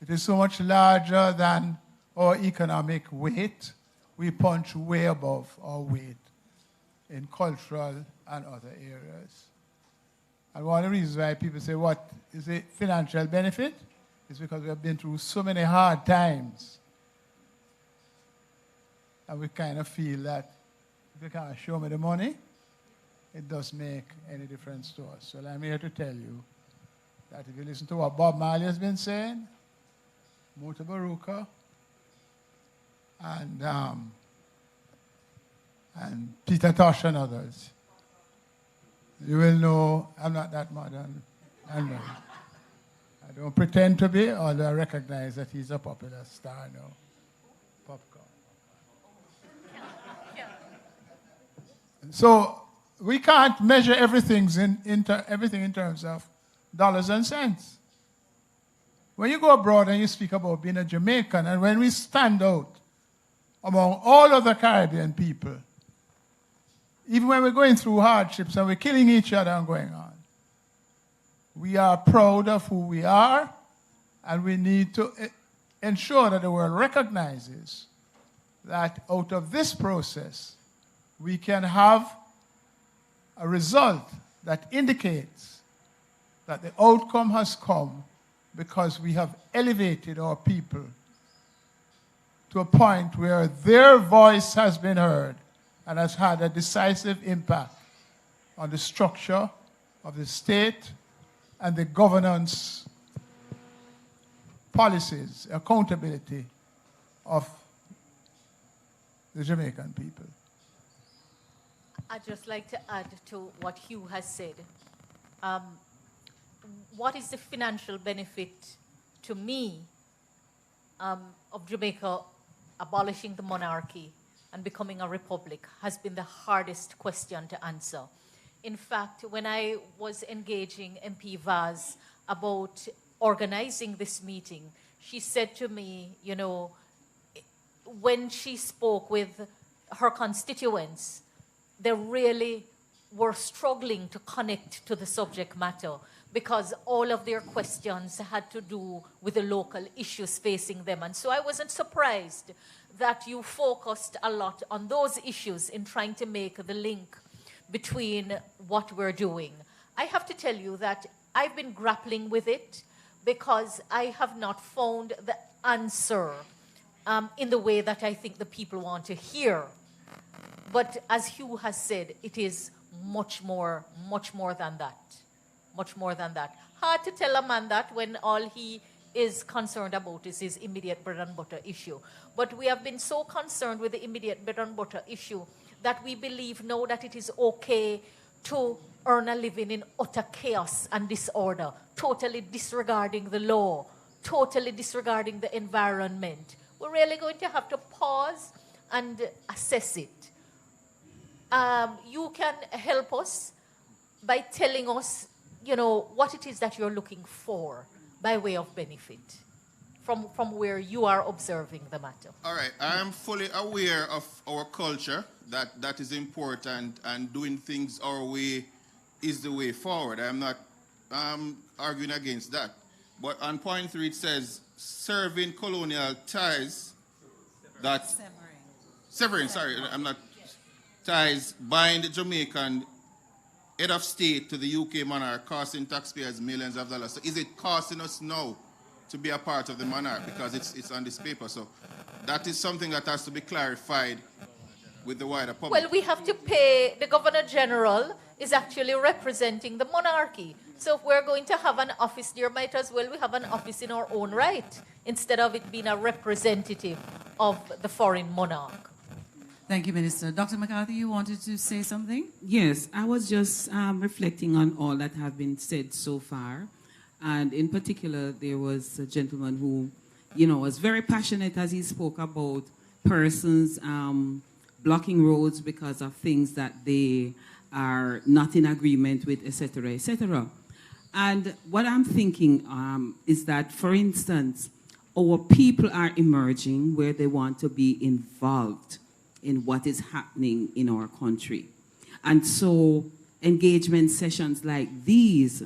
Speaker 11: It is so much larger than our economic weight. We punch way above our weight in cultural and other areas. And one of the reasons why people say, what is the financial benefit? Is because we have been through so many hard times. And we kind of feel that if you can't show me the money, it doesn't make any difference to us. Well, I'm here to tell you that if you listen to what Bob Marley has been saying, Muta Baruka, and Peter Tosh and others, you will know I'm not that modern. I don't pretend to be, although I recognize that he's a popular star now. Popcorn. So we can't measure everything in terms of dollars and cents. When you go abroad and you speak about being a Jamaican, and when we stand out among all other Caribbean people, even when we're going through hardships and we're killing each other and going on, we are proud of who we are, and we need to ensure that the world recognizes that out of this process, we can have a result that indicates that the outcome has come because we have elevated our people to a point where their voice has been heard and has had a decisive impact on the structure of the state and the governance policies, accountability of the Jamaican people.
Speaker 18: I'd just like to add to what Hugh has said. What is the financial benefit to me of Jamaica abolishing the monarchy and becoming a republic has been the hardest question to answer. In fact, when I was engaging MP Vaz about organizing this meeting, she said to me, you know, when she spoke with her constituents, they really were struggling to connect to the subject matter because all of their questions had to do with the local issues facing them. And so I wasn't surprised that you focused a lot on those issues in trying to make the link between what we're doing. I have to tell you that I've been grappling with it because I have not found the answer in the way that I think the people want to hear. But as Hugh has said, it is much more than that. Much more than that. Hard to tell a man that when all he is concerned about is his immediate bread and butter issue. But we have been so concerned with the immediate bread and butter issue that we believe now that it is okay to earn a living in utter chaos and disorder, totally disregarding the law, totally disregarding the environment. We're really going to have to pause and assess it. You can help us by telling us, you know, what it is that you're looking for by way of benefit from where you are observing the matter.
Speaker 17: All right, I am fully aware of our culture, that is important, and doing things our way is the way forward. I'm not arguing against that. But on point 3 it says, serving colonial ties that... Severing, sorry, I'm not... Ties bind Jamaican head of state to the UK monarch, costing taxpayers millions of dollars. So is it costing us now to be a part of the monarch? Because it's on this paper. So that is something that has to be clarified with the wider public.
Speaker 18: Well, we have to pay, the Governor General is actually representing the monarchy. So if we're going to have an office there, might as well we have an office in our own right, instead of it being a representative of the foreign monarch.
Speaker 2: Thank you, Minister. Dr. McCarthy, you wanted to say something?
Speaker 15: Yes, I was just reflecting on all that have been said so far. And in particular, there was a gentleman who, you know, was very passionate as he spoke about persons blocking roads because of things that they are not in agreement with, etc., etc. And what I'm thinking is that, for instance, our people are emerging where they want to be involved in what is happening in our country. And so engagement sessions like these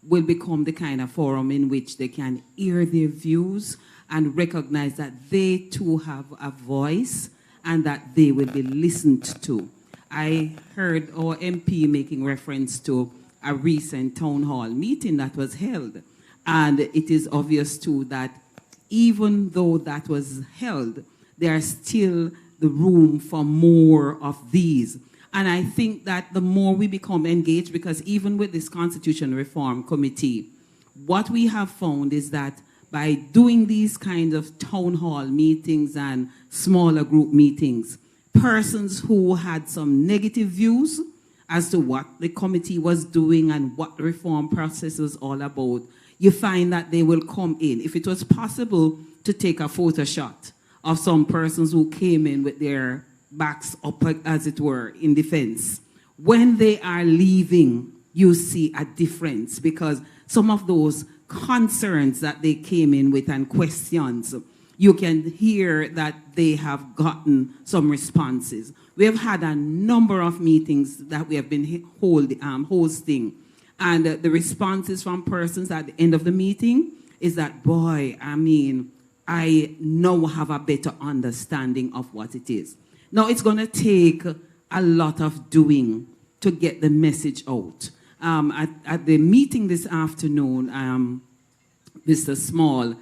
Speaker 15: will become the kind of forum in which they can hear their views and recognize that they too have a voice and that they will be listened to. I heard our MP making reference to a recent town hall meeting that was held. And it is obvious too that even though that was held, there are still the room for more of these. And I think that the more we become engaged, because even with this Constitution Reform Committee, what we have found is that by doing these kinds of town hall meetings and smaller group meetings, persons who had some negative views as to what the committee was doing and what the reform process was all about, you find that they will come in. If it was possible to take a photo shot of some persons who came in with their backs up, as it were, in defense, when they are leaving, you see a difference, because some of those concerns that they came in with and questions, you can hear that they have gotten some responses. We have had a number of meetings that we have been hosting, and the responses from persons at the end of the meeting is that, boy, I mean, I now have a better understanding of what it is. Now, it's going to take a lot of doing to get the message out. At the meeting this afternoon, Mr. Small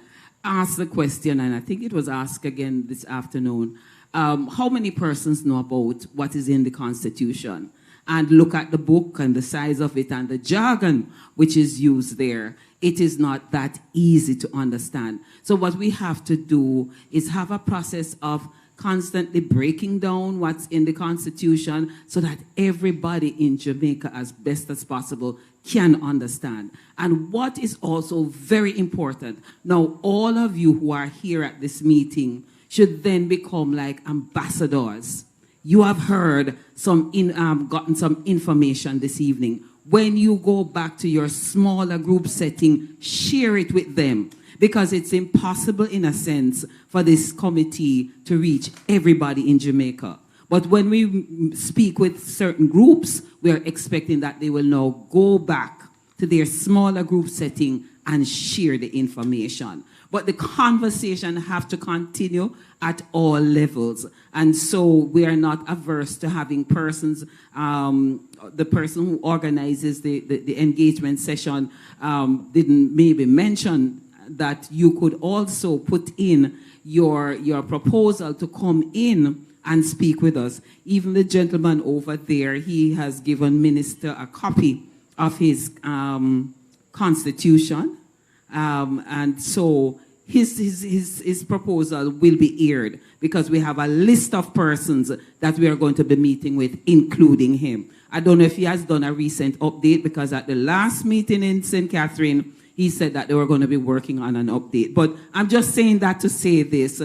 Speaker 15: asked the question, and I think it was asked again this afternoon, how many persons know about what is in the Constitution? And look at the book and the size of it and the jargon which is used there. It is not that easy to understand. So what we have to do is have a process of constantly breaking down what's in the Constitution so that everybody in Jamaica, as best as possible, can understand. And what is also very important, now all of you who are here at this meeting should then become like ambassadors. You have heard gotten some information this evening. When you go back to your smaller group setting, share it with them, because it's impossible, in a sense, for this committee to reach everybody in Jamaica. But when we speak with certain groups, we are expecting that they will now go back to their smaller group setting and share the information. But the conversation have to continue at all levels. And so we are not averse to having persons, the person who organizes the engagement session didn't maybe mention that you could also put in your proposal to come in and speak with us. Even the gentleman over there, he has given Minister a copy of his Constitution. And so his proposal will be aired, because we have a list of persons that we are going to be meeting with, including him. I don't know if he has done a recent update, because at the last meeting in St. Catherine, he said that they were going to be working on an update. But I'm just saying that to say this.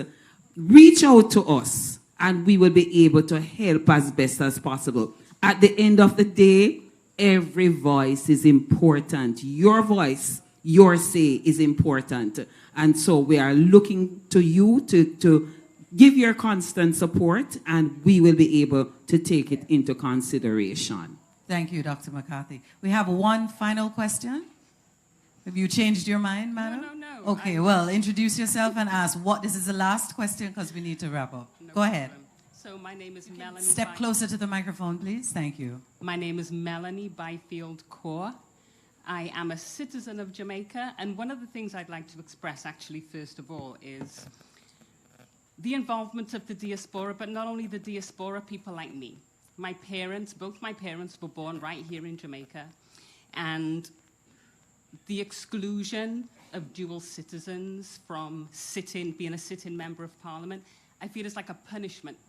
Speaker 15: Reach out to us, and we will be able to help as best as possible. At the end of the day, every voice is important. Your voice, your say is important. And so we are looking to you to give your constant support, and we will be able to take it into consideration.
Speaker 2: Thank you, Dr. McCarthy. We have one final question. Have you changed your mind, madam?
Speaker 19: No.
Speaker 2: Okay, well, introduce yourself and ask what. This is the last question, because we need to wrap up. Go ahead.
Speaker 19: So my name is Melanie.
Speaker 2: Step closer to the microphone, please. Thank you.
Speaker 19: My name is Melanie Byfield Kaur. I am a citizen of Jamaica, and one of the things I'd like to express, actually, first of all, is the involvement of the diaspora, but not only the diaspora, people like me. My parents, both my parents were born right here in Jamaica, and the exclusion of dual citizens from being a sitting member of parliament, I feel is like a punishment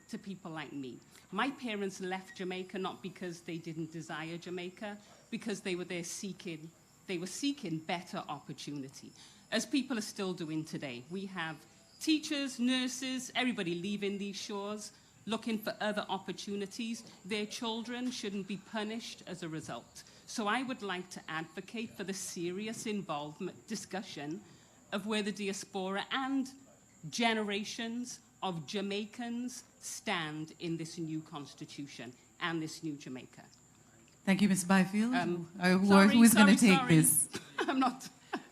Speaker 19: to people like me. My parents left Jamaica not because they didn't desire Jamaica, because they were seeking better opportunity, as people are still doing today. We have teachers, nurses, everybody leaving these shores, looking for other opportunities. Their children shouldn't be punished as a result. So I would like to advocate for the serious discussion of where the diaspora and generations of Jamaicans stand in this new constitution and this new Jamaica.
Speaker 2: Thank you, Ms. Byfield. Who is going to take this?
Speaker 19: I'm not.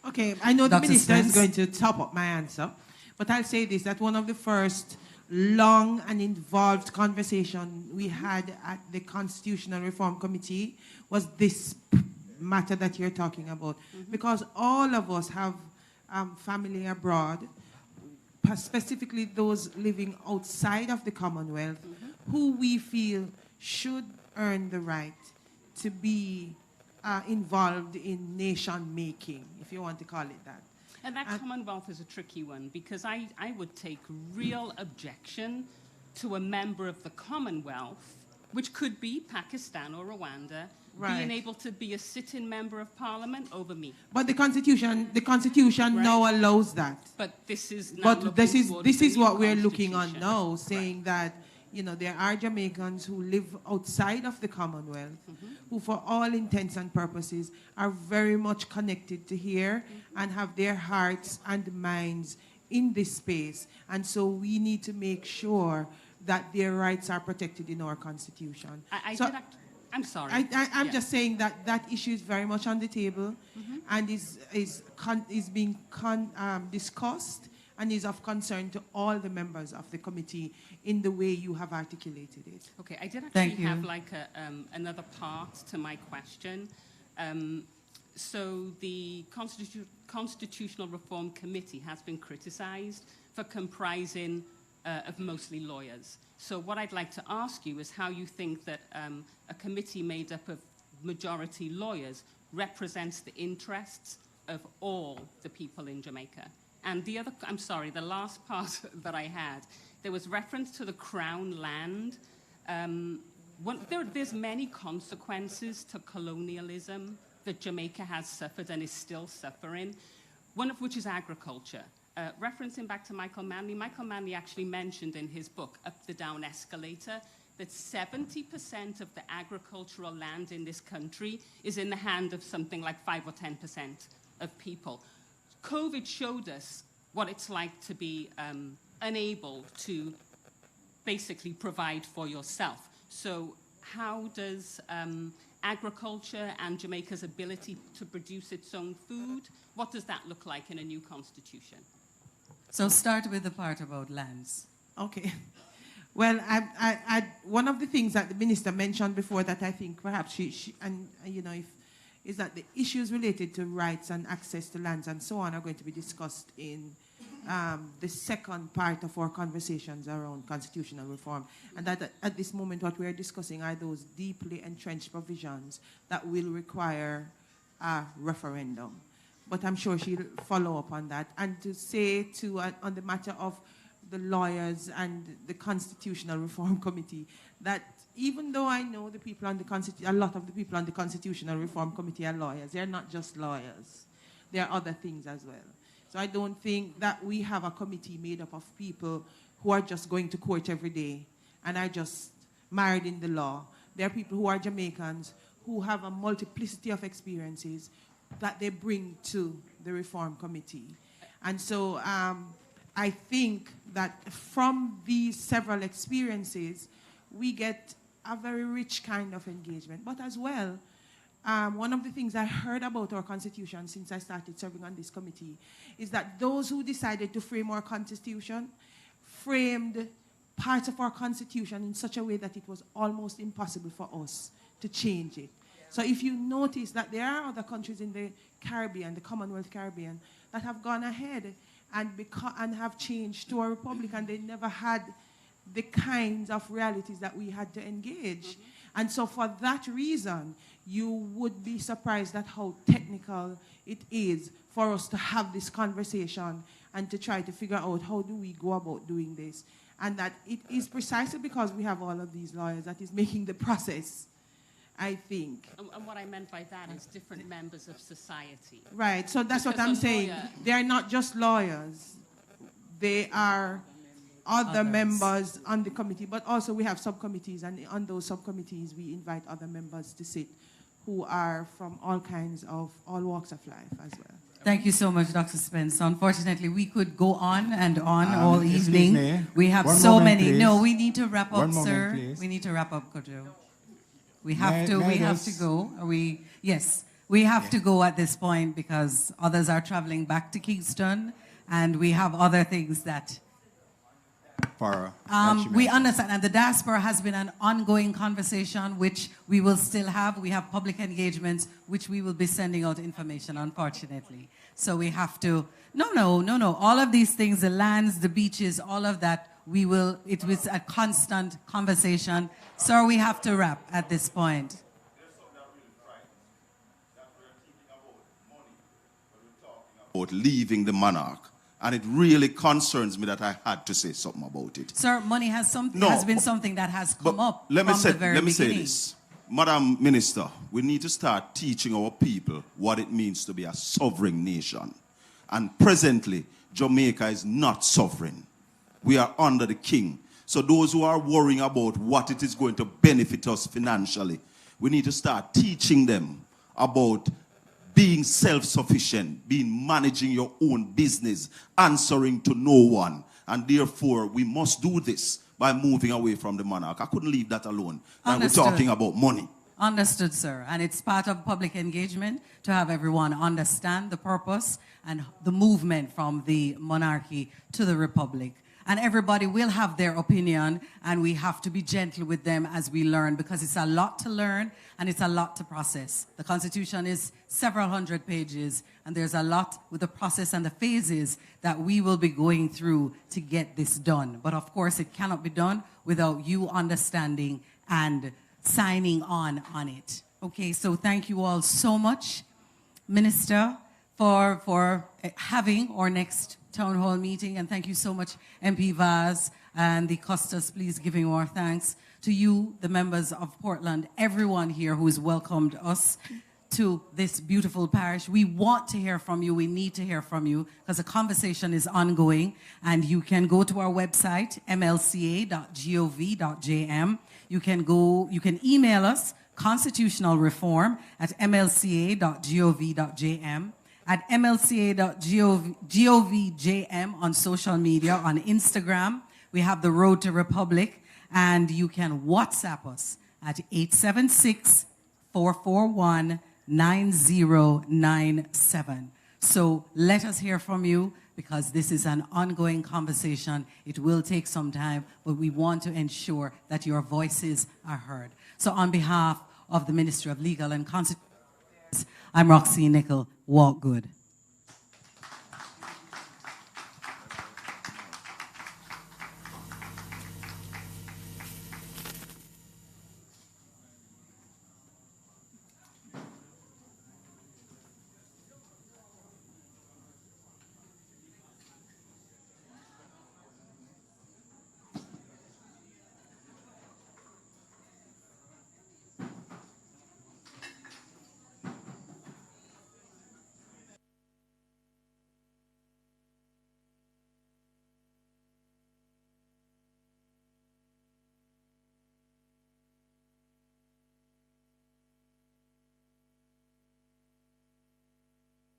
Speaker 9: Okay, I know the
Speaker 2: Dr.
Speaker 9: minister
Speaker 2: Spence.
Speaker 9: is going to top up my answer, but I'll say this, that one of the first long and involved conversation we had at the Constitutional Reform Committee was this matter that you're talking about. Because all of us have family abroad, specifically those living outside of the Commonwealth, who we feel should earn the right to be involved in nation-making, if you want to call it that.
Speaker 19: And that Commonwealth is a tricky one, because I would take real objection to a member of the Commonwealth, which could be Pakistan or Rwanda, being able to be a sitting member of Parliament over me.
Speaker 9: But the Constitution now allows that.
Speaker 19: But this is now
Speaker 9: this is what we're looking on now, saying that there are Jamaicans who live outside of the Commonwealth, who for all intents and purposes are very much connected to here and have their hearts and minds in this space. And so we need to make sure that their rights are protected in our Constitution.
Speaker 19: I'm sorry.
Speaker 9: I'm just saying that that issue is very much on the table and is being discussed and is of concern to all the members of the committee in the way you have articulated it.
Speaker 19: Okay, I did actually have like another part to my question. So the Constitutional Reform Committee has been criticized for comprising of mostly lawyers. So what I'd like to ask you is how you think that a committee made up of majority lawyers represents the interests of all the people in Jamaica. And the other, I'm sorry, the last part that I had, there was reference to the Crown land. There's many consequences to colonialism that Jamaica has suffered and is still suffering, one of which is agriculture. Referencing back to Michael Manley actually mentioned in his book, Up the Down Escalator, that 70% of the agricultural land in this country is in the hand of something like 5 or 10% of people. COVID showed us what it's like to be unable to basically provide for yourself. So how does agriculture and Jamaica's ability to produce its own food, what does that look like in a new constitution?
Speaker 2: So start with the part about lands.
Speaker 9: Okay. Well, one of the things that the minister mentioned before that I think perhaps is that the issues related to rights and access to lands and so on are going to be discussed in the second part of our conversations around constitutional reform. And that at this moment what we are discussing are those deeply entrenched provisions that will require a referendum. But I'm sure she'll follow up on that. And to say on the matter of the lawyers and the Constitutional Reform Committee, that even though I know the people on a lot of the people on the Constitutional Reform Committee are lawyers, they're not just lawyers. There are other things as well. So I don't think that we have a committee made up of people who are just going to court every day and are just married in the law. There are people who are Jamaicans who have a multiplicity of experiences that they bring to the Reform Committee. And so I think that from these several experiences, we get a very rich kind of engagement. But as well, one of the things I heard about our Constitution since I started serving on this committee is that those who decided to frame our Constitution framed parts of our Constitution in such a way that it was almost impossible for us to change it. So if you notice that there are other countries in the Caribbean, the Commonwealth Caribbean, that have gone ahead and have changed to a republic, and they never had the kinds of realities that we had to engage. And so for that reason, you would be surprised at how technical it is for us to have this conversation and to try to figure out how do we go about doing this. And that it is precisely because we have all of these lawyers that is making the process, I think.
Speaker 19: And what I meant by that is different members of society.
Speaker 9: Right, so that's what I'm saying. They are not just lawyers. They are other members on the committee, but also we have subcommittees, and on those subcommittees we invite other members to sit who are from all walks of life as well.
Speaker 2: Thank you so much, Dr. Spence. Unfortunately, we could go on and on all evening.
Speaker 13: Me.
Speaker 2: We have
Speaker 13: One
Speaker 2: so
Speaker 13: moment,
Speaker 2: many.
Speaker 13: please.
Speaker 2: No, we need to wrap up,
Speaker 13: One moment,
Speaker 2: sir.
Speaker 13: please.
Speaker 2: We need to wrap up, Kojo. We have to go. Yes, we have to go at this point because others are traveling back to Kingston and we have other things that we understand. And the diaspora has been an ongoing conversation which we will still have. We have public engagements which we will be sending out information, unfortunately. So we have to, no. All of these things, the lands, the beaches, all of that, it was a constant conversation. So we have to wrap at this point.
Speaker 7: About leaving the monarch. And it really concerns me that I had to say something about it.
Speaker 2: Sir, money has been something that has come up from the very
Speaker 7: Let me say
Speaker 2: beginning.
Speaker 7: this. Madam Minister, we need to start teaching our people what it means to be a sovereign nation. And presently, Jamaica is not sovereign. We are under the king. So those who are worrying about what it is going to benefit us financially, we need to start teaching them about being self-sufficient, being managing your own business, answering to no one. And therefore, we must do this by moving away from the monarch. I couldn't leave that alone. And we're talking about money.
Speaker 2: Understood, sir. And it's part of public engagement to have everyone understand the purpose and the movement from the monarchy to the republic. And everybody will have their opinion, and we have to be gentle with them as we learn, because it's a lot to learn and it's a lot to process. The Constitution is several hundred pages, and there's a lot with the process and the phases that we will be going through to get this done. But of course, it cannot be done without you understanding and signing on it. Okay, so thank you all so much, Minister, for having our next town hall meeting, and thank you so much, MP Vaz and the Costas, please giving our thanks to you, the members of Portland, everyone here who has welcomed us to this beautiful parish. We want to hear from you. We need to hear from you because the conversation is ongoing, and you can go to our website, mlca.gov.jm. You can email us, constitutionalreform@mlca.gov.jm. At mlca.gov.jm on social media, on Instagram. We have the Road to Republic, and you can WhatsApp us at 876-441-9097. So let us hear from you, because this is an ongoing conversation. It will take some time, but we want to ensure that your voices are heard. So on behalf of the Ministry of Legal and Constitutional Affairs, I'm Roxy Nickel. Walk good.